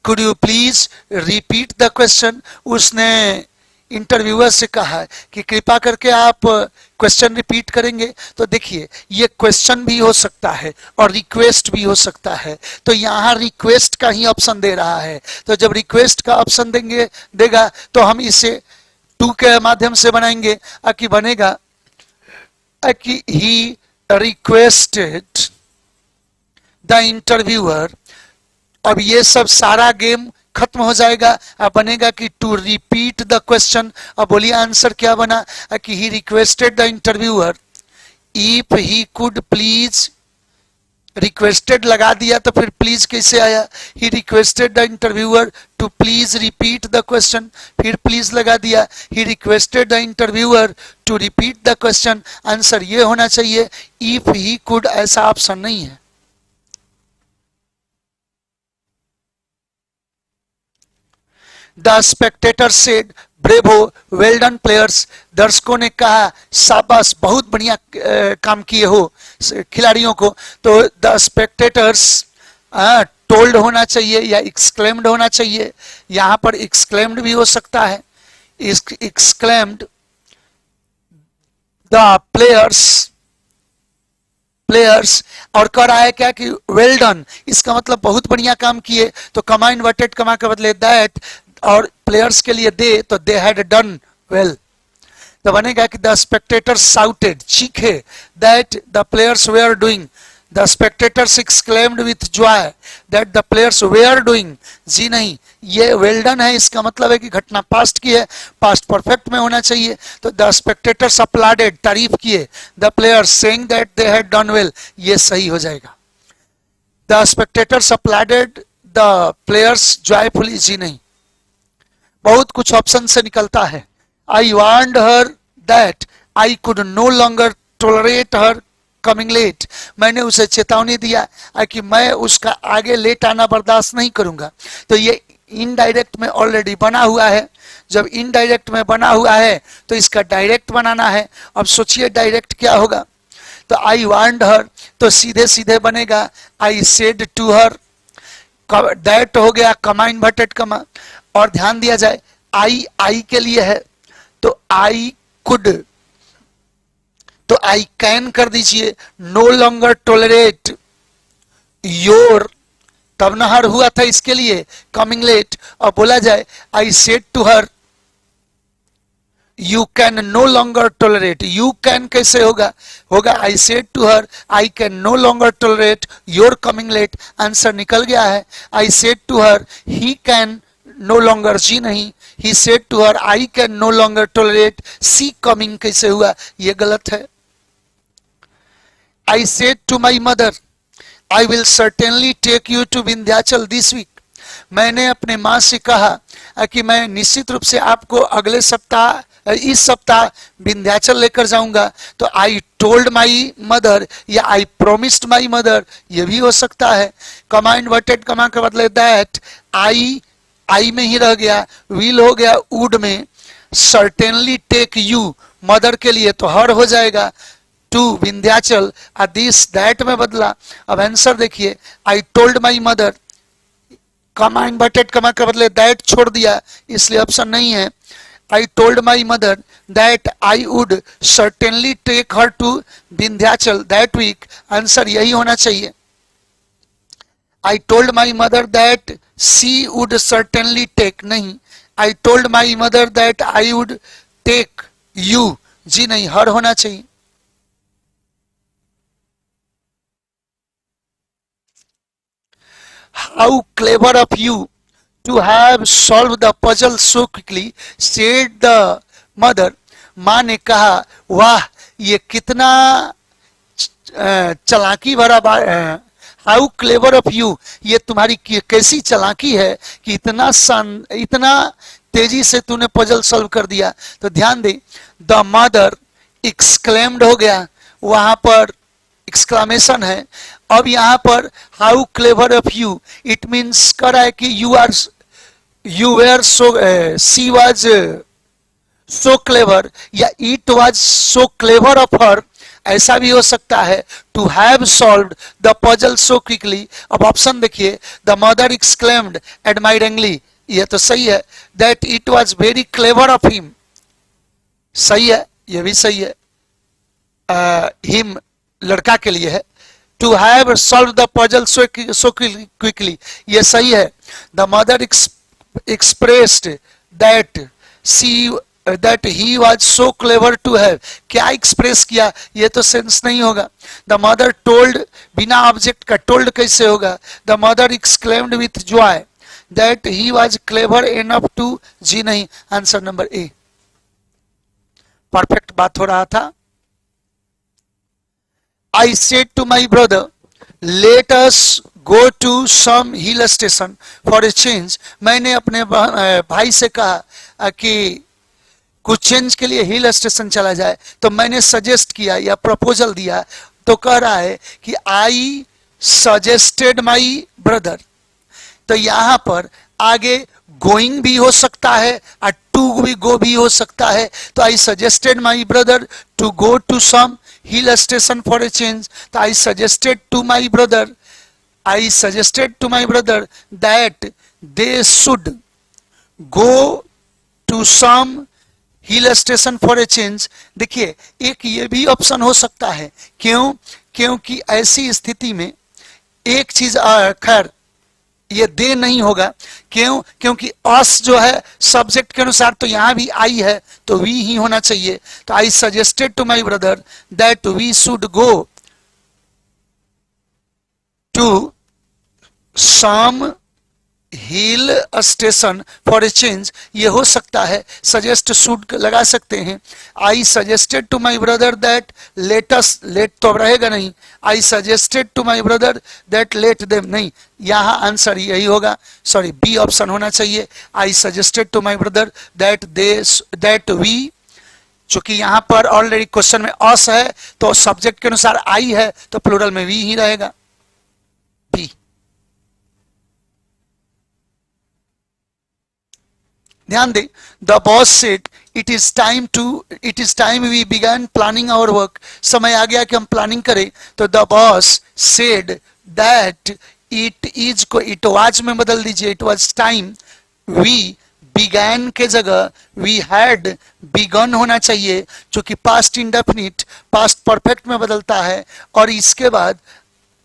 could you please repeat the question, उसने इंटरव्यूअर से कहा कि कृपा करके आप क्वेश्चन रिपीट करेंगे। तो देखिए, ये क्वेश्चन भी हो सकता है और रिक्वेस्ट भी हो सकता है, तो यहाँ रिक्वेस्ट का ही ऑप्शन दे रहा है, तो जब रिक्वेस्ट का ऑप्शन देगा तो हम इसे टू के माध्यम से बनाएंगे, कि बनेगा कि ही रिक्वेस्टेड द इंटरव्यूअर। अब ये सब सारा गेम खत्म हो जाएगा, अब बनेगा कि टू रिपीट द क्वेश्चन। अब बोलिए आंसर क्या बना, कि he requested the interviewer if he could please, requested लगा दिया तो फिर प्लीज कैसे आया, he requested the interviewer to please repeat the question, फिर प्लीज लगा दिया, he requested the interviewer to repeat the question. Answer ये होना चाहिए, इफ ही कुड, ऐसा ऑप्शन नहीं है। The spectator said bravo well done players, दर्शकों ने कहा शाबाश बहुत बढ़िया काम किए हो खिलाड़ियों को। तो द स्पेक्टेटर्स टोल्ड होना चाहिए या एक्सक्लेम्ड होना चाहिए, यहां पर एक्सक्लेम्ड भी हो सकता है, एक्सक्लेम्ड द प्लेयर्स और कह रहा है क्या कि वेल डन, इसका मतलब बहुत बढ़िया काम किए, तो कमा इन्वर्टेड कमा के बदले दैट और प्लेयर्स के लिए दे, तो दे हैड डन वेल, तो बनेगा कि द स्पेक्टेटर्स साउटेड चीखे that the players were doing, the spectators exclaimed with joy that the players were doing. जी नहीं, ये वेल डन है, इसका मतलब है कि घटना पास्ट की है, पास्ट परफेक्ट में होना चाहिए, तो द स्पेक्टेटर्स अपलाडेड तारीफ किए the players saying that they had done well, ये सही हो जाएगा। The spectators applauded the players joyfully, जी नहीं, बहुत कुछ ऑप्शन से निकलता है। I warned her that I could no longer tolerate her coming late, मैंने उसे चेतावनी दिया कि मैं उसका आगे लेट आना बर्दाश्त नहीं करूंगा, तो ये इनडायरेक्ट में ऑलरेडी बना हुआ है, जब इनडायरेक्ट में बना हुआ है तो इसका डायरेक्ट बनाना है। अब सोचिए डायरेक्ट क्या होगा, तो आई वार्नड हर तो सीधे सीधे बनेगा I said to her, that हो गया कमा इन्वर्टेड कमा, और ध्यान दिया जाए आई के लिए है तो आई कुड, तो आई कैन कर दीजिए, नो लॉन्गर टॉलरेट योर, तब नहर हुआ था इसके लिए कमिंग लेट, और बोला जाए I said to her you can no longer tolerate, you can कैसे होगा, होगा I said to her I can no longer tolerate your coming late, answer निकल गया है। I said to her he can no longer, जी नहीं, he said to her I can no longer tolerate she coming, कैसे हुआ, ये गलत है। I said to my mother, I will certainly take you to Vindhyachal this week. मैंने अपने माँ से कहा कि मैं निश्चित रूप से आपको अगले सप्ताह इस सप्ताह विंध्याचल लेकर जाऊंगा, तो I told my mother या I promised my mother, ये भी हो सकता है। कमा इन्वर्टेड कमा के बदले दैट, आई में ही रह गया, will हो गया वुड में, certainly take you मदर के लिए तो हर हो जाएगा, टू विंध्याचल दिस दैट में बदला। अब आंसर देखिए, आई टोल्ड माई मदर, कमा इन्वर्टेड कमा के बदले दैट छोड़ दिया इसलिए ऑप्शन नहीं है। I told my mother that I would certainly take her to Vindhyachal that week, answer यही होना चाहिए। I told my mother that she would certainly take, नहीं, I told my mother that I would take you, जी नहीं, her होना चाहिए। How clever of you to have solved the puzzle so quickly, said the mother. माँ ने कहा वाह ये कितना चालाकी भरा हाउ क्लेवर ऑफ यू, ये तुम्हारी कैसी चालाकी है कि इतना तेजी से तूने पजल सॉल्व कर दिया। तो ध्यान दे, द मदर एक्सक्लेम्ड हो गया, वहां पर एक्सक्लामेशन है। अब यहां पर how clever of you, it means कर रहा है कि you were so, she was so clever, या it was so clever of her, ऐसा भी हो सकता है। To have solved the puzzle so quickly. अब ऑप्शन देखिए, द मदर एक्सक्लेम्ड एडमायरिंगली, ये तो सही है। That it was very clever of him, सही है, ये भी सही है। हिम लड़का के लिए है। To have solve the puzzle so quickly, ये सही है। The mother expressed that that he was so clever to have, क्या एक्सप्रेस किया, ये तो सेंस नहीं होगा। द मदर टोल्ड, बिना ऑब्जेक्ट का टोल्ड कैसे होगा। The mother exclaimed with joy that he was clever enough to, जी नहीं, आंसर नंबर ए। परफेक्ट बात हो रहा था। I said to my brother, let us go to some hill station for a change. मैंने अपने भाई से कहा कि कुछ चेंज के लिए हिल स्टेशन चला जाए, तो मैंने सजेस्ट किया या प्रपोजल दिया, तो कह रहा है कि आई सजेस्टेड माई ब्रदर। तो यहां पर आगे गोइंग भी हो सकता है और टू भी गो भी हो सकता है। तो I suggested my brother to go to some hill station for a change. तो I suggested to my brother, I suggested to my brother that they should go to some hill station for a change. देखिए एक ये भी option हो सकता है, क्यों? क्योंकि ऐसी स्थिति में एक चीज खैर ये दे नहीं होगा, क्यों? क्योंकि अस जो है सब्जेक्ट के अनुसार तो यहां भी आई है तो वी ही होना चाहिए। तो I suggested to my brother that we should go to some hill station for a change, ये हो सकता है। सजेस्ट शुड लगा सकते हैं। I suggested to my brother that let us, let तो अब रहेगा नहीं, I suggested to my brother that let them, नहीं, यहां आंसर यही होगा, सॉरी बी ऑप्शन होना चाहिए। I suggested to my brother that that we, चूंकि यहां पर ऑलरेडी क्वेश्चन में अस है तो सब्जेक्ट के अनुसार आई है तो प्लूरल में वी ही रहेगा, बी। ध्यान दें, the boss said it is time we began planning our work. समय आ गया कि हम प्लानिंग करें। तो the boss said that it is को इट वाज में बदल दीजिए, it was time we began के जगह वी हैड बिगन होना चाहिए, जो कि पास्ट इंडेफिनिट पास्ट परफेक्ट में बदलता है और इसके बाद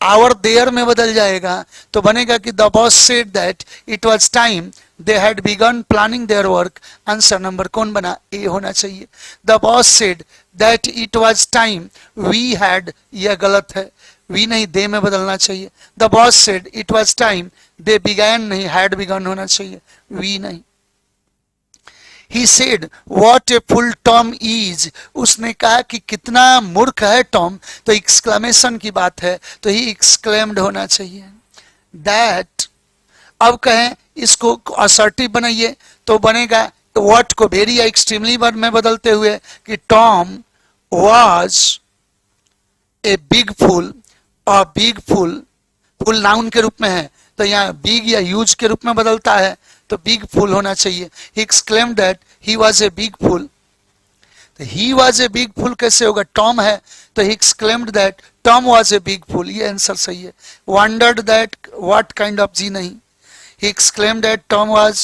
आवर देयर में बदल जाएगा। तो बनेगा कि the boss said that it was time they had begun planning their work. Answer number कौन बना? ए होना चाहिए। The boss said that it was time we had, यह गलत है, वी नहीं दे में बदलना चाहिए। The boss said it was time they began, नहीं हैड बिगन होना चाहिए, वी नहीं। He said, what a full Tom is. उसने कहा कि कितना मूर्ख है टॉम। तो एक्सक्लेमेशन की बात है तो ही एक्सक्लेम्ड होना चाहिए। That, अब कहें इसको असर्टिव बनाइए तो बनेगा what को वेरी या एक्सट्रीमली वर्ब में बदलते हुए कि Tom was a big fool, और बिग फुल फुल नाउन के रूप में है तो यहाँ बिग या यूज के रूप में बदलता है तो बिग फुल होना चाहिए। He exclaimed that he was a big fool। तो he was a big fool कैसे होगा? टॉम है तो he exclaimed that Tom was a big fool, ये आंसर सही है। Wondered that what kind of, जी नहीं। He exclaimed that Tom was,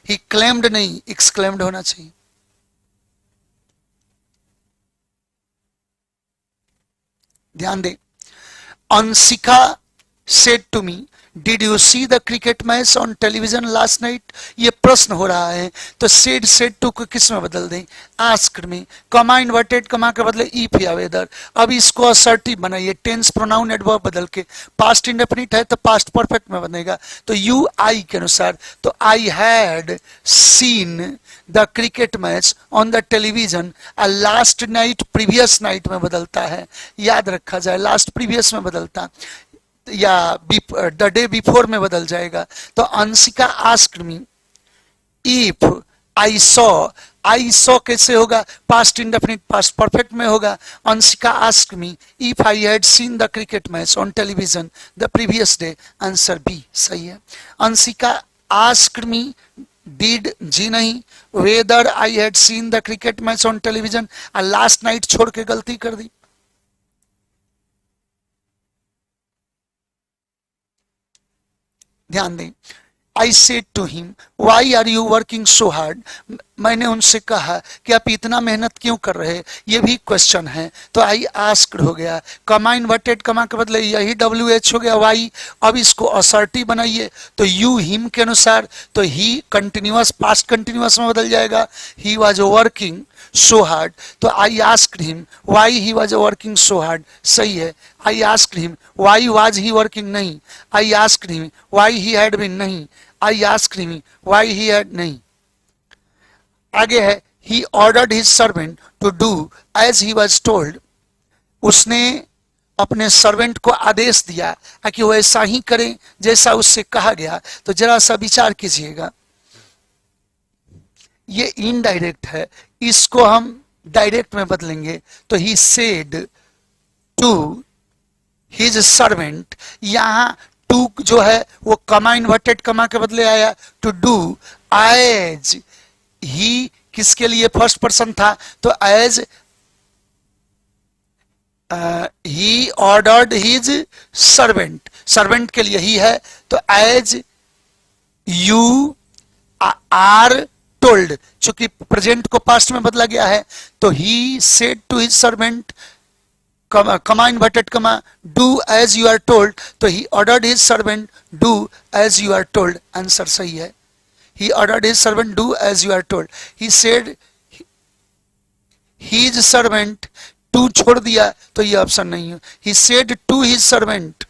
he claimed नहीं, exclaimed होना चाहिए। ध्यान दे, Anshika said to me, Did you see the cricket match on television last night? ये प्रश्न हो रहा है तो said to को किस में बदल दें? asked में, कमा इन्वर्टेड कमा के बदले if या whether। अब इसको असर्टिव बनाइए, टेंस प्रोनाउन एडवर्ब बदल के, पास्ट इंडेफिनिट है तो पास्ट परफेक्ट में बनेगा तो यू आई के अनुसार। तो I had seen the cricket match on the television, last night previous night में बदलता है, याद रखा जाए, लास्ट प्रीवियस में बदलता या द डे बिफोर में बदल जाएगा। तो Anshika asked me if I saw कैसे होगा? पास्ट इंडेफिनिट पास्ट परफेक्ट में होगा। Anshika asked me if I had seen the cricket match on television the previous day. Answer B सही है। अंशिका आस्क्ड मी डिड, जी नहीं। Whether I had seen the cricket match on television, last night छोड़ के गलती कर दी। ध्यान दें, I said to him why are you working so hard. मैंने उनसे कहा कि आप इतना मेहनत क्यों कर रहे हैं, ये भी क्वेश्चन है तो आई आस्क्ड हो गया, कमा इन्वर्टेड कमा के बदले यही WH हो गया वाई। अब इसको असर्टिव बनाइए तो यू हिम के अनुसार तो ही कंटिन्यूअस पास्ट कंटिन्यूअस में बदल जाएगा, he was working so hard. तो I asked him why he was working so hard, सही है। I asked him why was he working, नहीं। I asked him why he had been, नहीं। I asked him why he had, नहीं। आगे है he ordered his servant to do as he was told. उसने अपने servant को आदेश दिया कि वो ऐसा ही करें जैसा उससे कहा गया। तो जरा सा विचार कीजिएगा, ये इनडायरेक्ट है, इसको हम डायरेक्ट में बदलेंगे तो he said to his servant. यहां टू जो है वो कमा इन्वर्टेड कमा के बदले आया, टू डू एज ही किसके लिए फर्स्ट पर्सन था, तो as he ordered his servant, servant के लिए ही है, तो एज यू आर टोल्ड, चूंकि प्रेजेंट को पास्ट में बदला गया है, तो he said to his servant comma inverted comma do as you are told, तो he ordered his servant do as you are told, answer सही है। He ordered his servant do as you are told. He said his servant, to छोड़ दिया तो ये option नहीं है। He said to his servant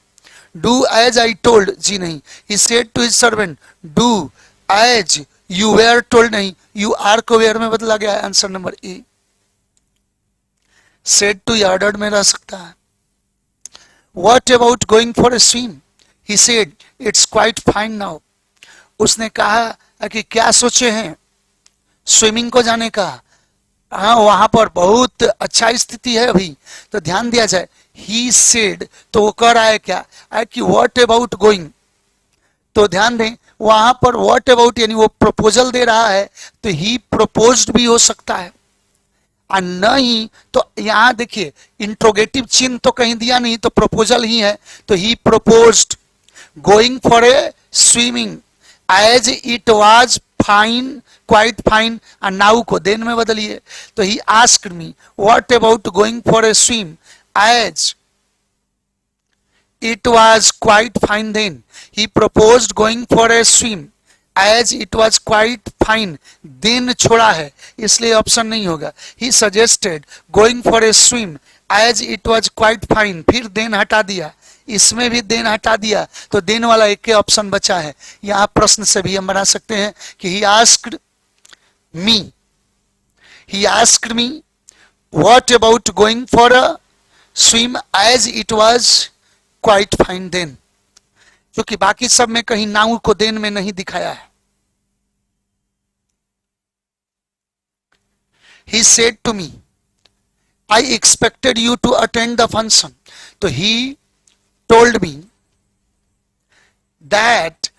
do as I told, जी नहीं। He said to his servant do as you were told, नहीं, you are को वेयर में बदला गया है, answer number A. Said to ordered में रह सकता है। What about going for a swim? He said, it's quite fine now. उसने कहा कि क्या सोचे हैं स्विमिंग को जाने का, हाँ वहां पर बहुत अच्छा स्थिति है अभी, तो ध्यान दिया जाए। He said, तो वो कह रहा है क्या कि what about going, तो ध्यान दें वहां पर what about यानी वो प्रपोजल दे रहा है, तो he proposed भी हो सकता है, और नहीं तो यहां देखिए इंट्रोगेटिव चिन्ह तो कहीं दिया नहीं, तो प्रपोजल ही है, तो he proposed going for a swimming as it was fine quite fine, और नाउ को देन में बदलिए, तो he asked me what about going for a swim as it was quite fine then. He proposed going for a swim as it was quite fine. then छोड़ा है इसलिए option नहीं होगा। He suggested going for a swim as it was quite fine, फिर then हटा दिया, इसमें भी then हटा दिया, तो then वाला एक के ऑप्शन बचा है। यहाँ प्रश्न से भी हम बना सकते हैं कि he asked me what about going for a swim as it was quite fine then, क्योंकि बाकी सब में कहीं नाउ को देन में नहीं दिखाया है। He said to me, I expected you to attend the function. तो he told me that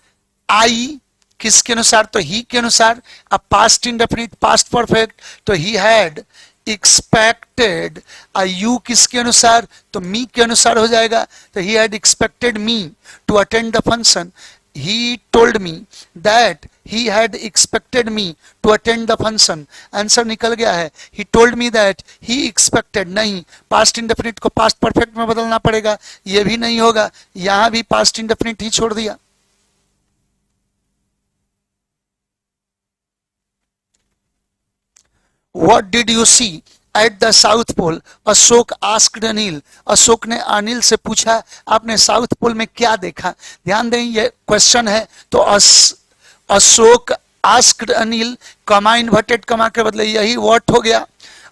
I किसके अनुसार, तो ही के अनुसार, अब पास्ट इंडेफिनिट पास्ट परफेक्ट, तो ही हैड एक्सपेक्टेड, यू किसके अनुसार, तो मी के अनुसार हो जाएगा, तो he had expected me to attend the function. He told me that he had expected me to attend the function, answer निकल गया है। He told me that he expected, नहीं, पास्ट इंडेफिनिट को पास्ट परफेक्ट में बदलना पड़ेगा, ये भी नहीं होगा, यहां भी पास्ट इंडेफिनिट ही छोड़ दिया। What did you see at the South Pole? Ashok asked Anil, Ashok ने अनिल से पूछा आपने साउथ पोल में क्या देखा। ध्यान दें ये क्वेश्चन है, तो अशोक asked अनिल, कमा इन्वर्टेड कमा के बदले यही व्हाट हो गया,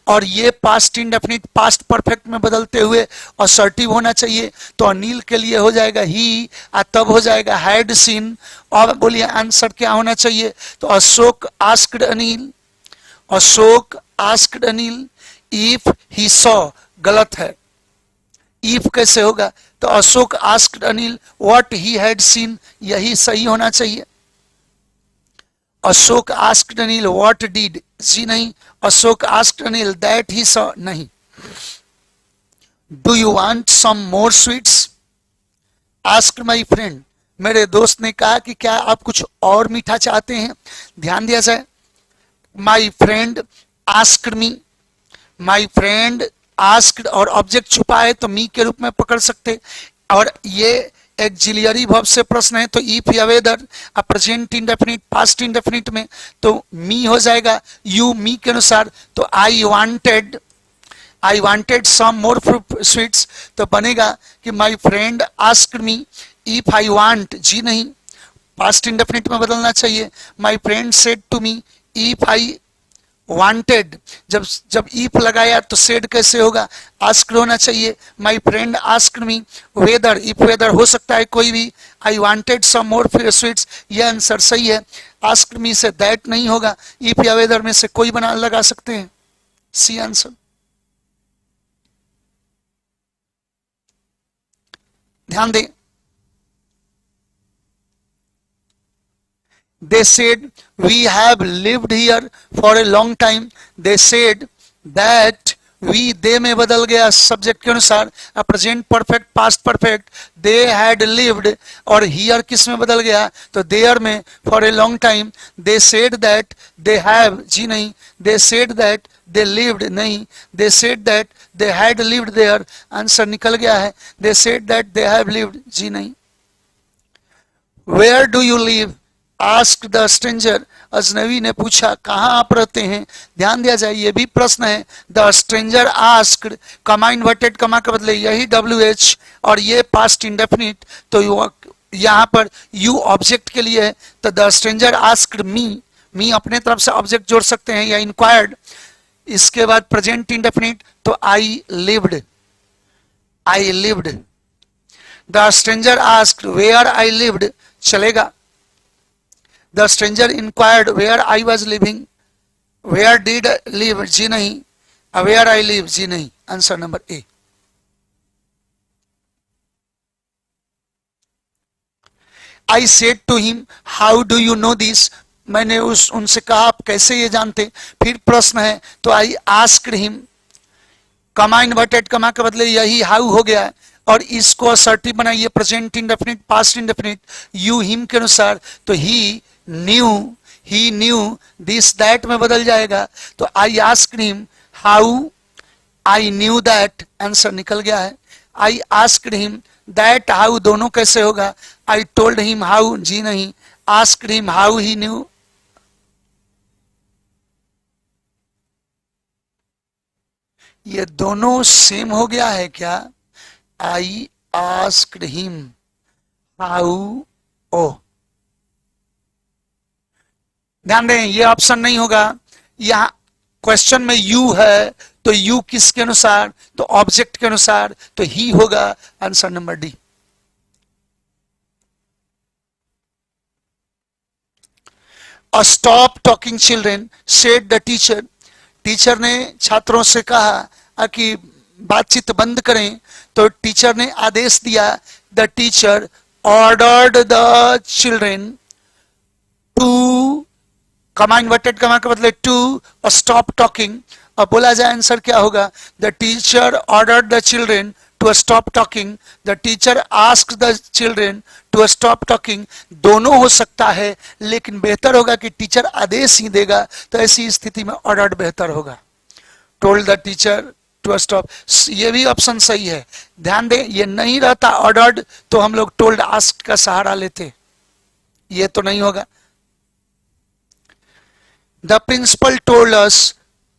और ये पास्ट इंडेफिनिट पास्ट परफेक्ट में बदलते हुए असर्टिव होना चाहिए, तो अनिल के लिए हो जाएगा ही, तब हो जाएगा हैड सीन। और बोलिए आंसर क्या होना चाहिए, तो Ashok asked Anil, Ashok asked Anil if he saw, गलत है, इफ कैसे होगा, तो Ashok asked Anil what he had seen, यही सही होना चाहिए। Ashok asked Anil what did, जी नहीं। Ashok asked Anil that he saw, नहीं। Do you want some more sweets, asked my friend, मेरे दोस्त ने कहा कि क्या आप कुछ और मीठा चाहते हैं। ध्यान दिया जाए, माई फ्रेंड आस्क्ड मी, माई फ्रेंड आस्क्ड और ऑब्जेक्ट छुपा है तो मी के रूप में पकड़ सकते, और ये एक्सिलियरी वर्ब से प्रश्न है, तो इफ या whether present indefinite past indefinite में तो मी हो जाएगा, यू मी के अनुसार, तो आई वांटेड सम मोर स्वीट्स, तो बनेगा कि my friend asked me if I want, जी नहीं, पास्ट इंडेफिनिट में बदलना चाहिए। My friend said to me if I wanted, जब इफ लगाया तो सेड कैसे होगा, आस्क्ड होना चाहिए। My friend asked me whether, if whether हो सकता है कोई भी, I wanted some more sweets, ये आंसर सही है। आस्क्ड मी से दैट नहीं होगा, इफ या वेदर में से कोई बना लगा सकते हैं, सी आंसर। ध्यान दें, they said we have lived here for a long time. they said that we, दे में बदल गया सब्जेक्ट के अनुसार, present perfect past perfect, they had lived, और हियर किस में बदल गया, तो देयर में, for a long time, they said that they have, जी नहीं, they said that they lived, नहीं, they said that they had lived there, answer निकल गया है, they said that they have lived, जी नहीं। Where do you live, ask the stranger, अजनबी ने पूछा कहाँ आप रहते हैं। ध्यान दिया जाए ये भी प्रश्न है, द स्ट्रेंजर आस्क्ड, कमा इन्वर्टेड कमा के बदले यही WH और ये पास्ट इंडेफिनिट, तो यहाँ पर यू ऑब्जेक्ट के लिए है, तो द स्ट्रेंजर आस्क्ड मी, मी अपने तरफ से ऑब्जेक्ट जोड़ सकते हैं, या इंक्वायर्ड, इसके बाद प्रेजेंट इंडेफिनिट, तो I lived, I lived. The stranger asked where I lived, चलेगा। The stranger inquired where I was living. Where did I live? जी नहीं। Where I live? जी नहीं। Answer number A. I said to him, how do you know this? मैंने उनसे कहा आप कैसे ये जानते। फिर प्रश्न है तो I asked him, कमा इन्वर्टेड कमा के बदले यही हाउ हो गया है, और इसको असर्टिव बनाइए present indefinite past indefinite you him के अनुसार, तो ही न्यू दिस दैट में बदल जाएगा, तो I asked him how I knew that, answer निकल गया है। I asked him that how, दोनों कैसे होगा, आई टोल्ड हिम हाउ, जी नहीं, asked him how he new, ये दोनों सेम हो गया है क्या, आई आस्क्ड हिम हाउ, ओ ध्यान दें ये ऑप्शन नहीं होगा, यहां क्वेश्चन में यू है, तो यू किसके अनुसार, तो ऑब्जेक्ट के अनुसार, तो ही होगा, answer number D. A stop talking children said the teacher, teacher ने छात्रों से कहा कि बातचीत बंद करें, तो टीचर ने आदेश दिया, the teacher ordered the children to, comma inverted comma के बदले टू, और स्टॉप टॉकिंग, अब बोला जाए आंसर क्या होगा, the teacher ordered the children to stop talking, the teacher asked the children to stop talking, दोनों हो सकता है, लेकिन बेहतर होगा कि टीचर आदेश ही देगा, तो ऐसी स्थिति में ऑर्डर्ड बेहतर होगा, told the teacher to stop, ये भी ऑप्शन सही है। ध्यान दें ये नहीं रहता ऑर्डर्ड, तो हम लोग टोल्ड आस्क्ड का सहारा लेते, ये तो नहीं होगा। The principal told us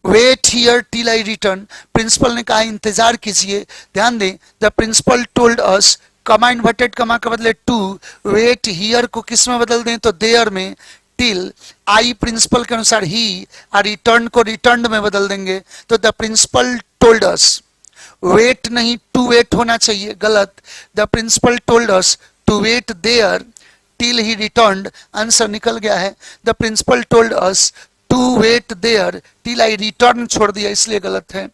wait here till I return, principal ने कहा इंतजार कीजिए। ध्यान दें द प्रिंसिपल टोल्ड अस, कमा इन्वर्टेड कमा के बदले टू, वेट हियर को किस में बदल दें, तो देयर में, टिल, आई प्रिंसिपल के अनुसार ही, और रिटर्न को रिटर्न में बदल देंगे, तो the principal told us, wait नहीं टू वेट होना चाहिए, गलत, the principal told us to wait there till he returned, answer निकल गया है, the principal told us to wait there till I return छोड़ दिया इसलिए गलत है।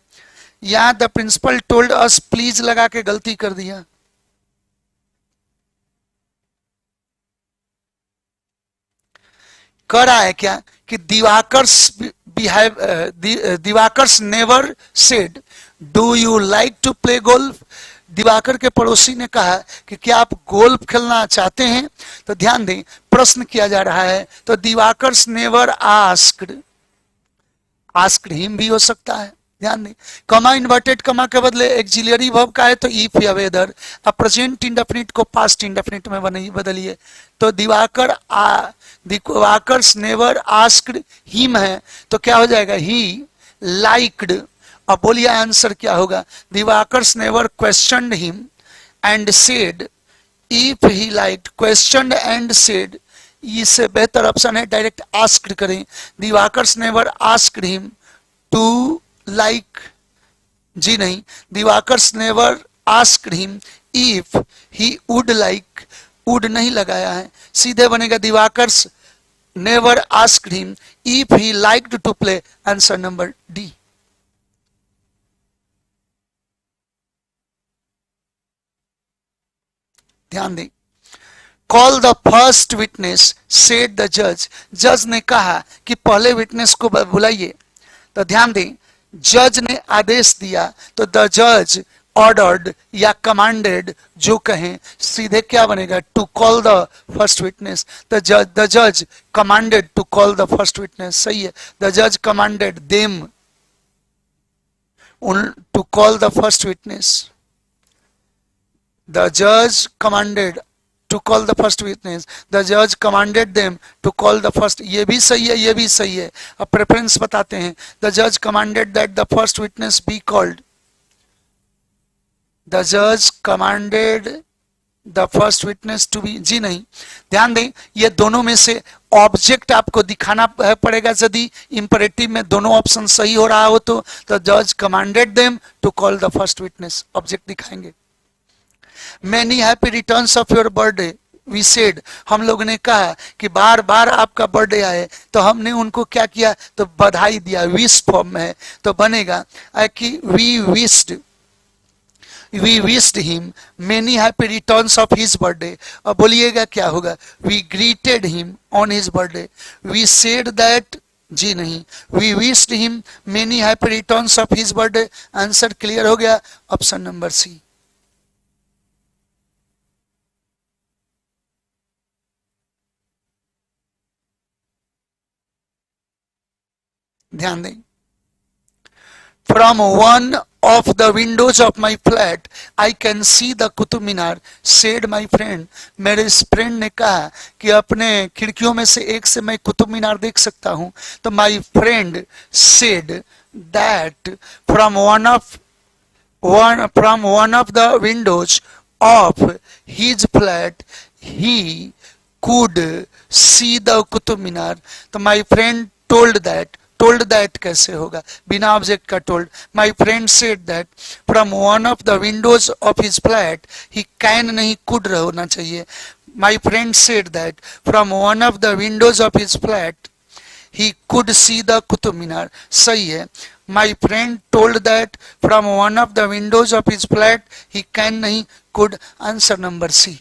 यहां the principal told us please लगा के गलती कर दिया। कह रहा है क्या कि Divakar's never said do you like to play golf, Divakar के पड़ोसी ने कहा कि क्या आप गोल्फ खेलना चाहते हैं, तो ध्यान दें प्रश्न किया जा रहा है, तो दिवाकर्स नेवर आस्क्ड, आस्क्ड हिम भी हो सकता है। ध्यान दें कमा इन्वर्टेड कमा के बदले एक्सिलरी वर्ब का है, तो इफ या वेदर, अब प्रेजेंट इंडेफिनिट को पास्ट इंडेफिनिट में बदलिए, तो दिवाकर्स नेवर आस्क्ड हिम है, तो क्या हो जाएगा, ही लाइक्ड। अब बोलिए आंसर क्या होगा, दिवाकर्स never questioned him and said, if he liked, questioned and said, इससे बेहतर ऑप्शन है डायरेक्ट आस्क्ड करें, दिवाकर्स never asked him to like, जी नहीं, दिवाकर्स never asked him if he would like, would नहीं लगाया है, सीधे बनेगा दिवाकर्स never asked him if he liked to play, answer number D. ध्यान दें call the first witness said the जज, जज ने कहा कि पहले विटनेस को बुलाइए। तो ध्यान दें, जज ने आदेश दिया, तो द जज ऑर्डर्ड या कमांडेड जो कहें सीधे क्या बनेगा, to call the first witness. The जज commanded to call the first witness, सही है। द जज commanded them to call the first witness. The judge commanded to call the first witness. The judge commanded them to call the first. ये भी सही है, ये भी सही है। अब प्रेफरेंस बताते हैं। The judge commanded that the first witness be called. The judge commanded the first witness to be, जी नहीं, ध्यान दें, ये दोनों में से ऑब्जेक्ट आपको दिखाना पड़ेगा। यदि इंपरेटिव में दोनों ऑप्शन सही हो रहा हो तो the judge commanded them to call the first witness, object दिखाएंगे। Many happy returns of your birthday, we said, हम लोग ने कहा कि बार बार आपका बर्थडे आए, तो हमने उनको क्या किया, तो बधाई दिया, विश फॉर्म में है, तो बनेगा कि we wished him many happy returns of his birthday। अब बोलिएगा क्या होगा, we greeted him on his birthday, we said that, जी नहीं, we wished him many happy returns of his birthday। Answer clear हो गया, ऑप्शन नंबर सी। ध्यान दें, from one of the windows of my flat I can see the Qutub Minar said my friend, मेरे इस friend ने कहा कि अपने खिड़कियों में से एक से मैं कुतुब मीनार देख सकता हूं। तो my friend said that from one of the windows of his flat he could see the Qutub Minar. तो my friend told that, told that कैसे होगा, बिना ऑब्जेक्ट का told. My friend said that from one of the windows of his flat, he can नहीं could होना चाहिए। My friend said that from one of the windows of his flat he could see the Qutub मीनार, सही है। माई friend told that from one of the windows of his flat he can नहीं could, answer number C.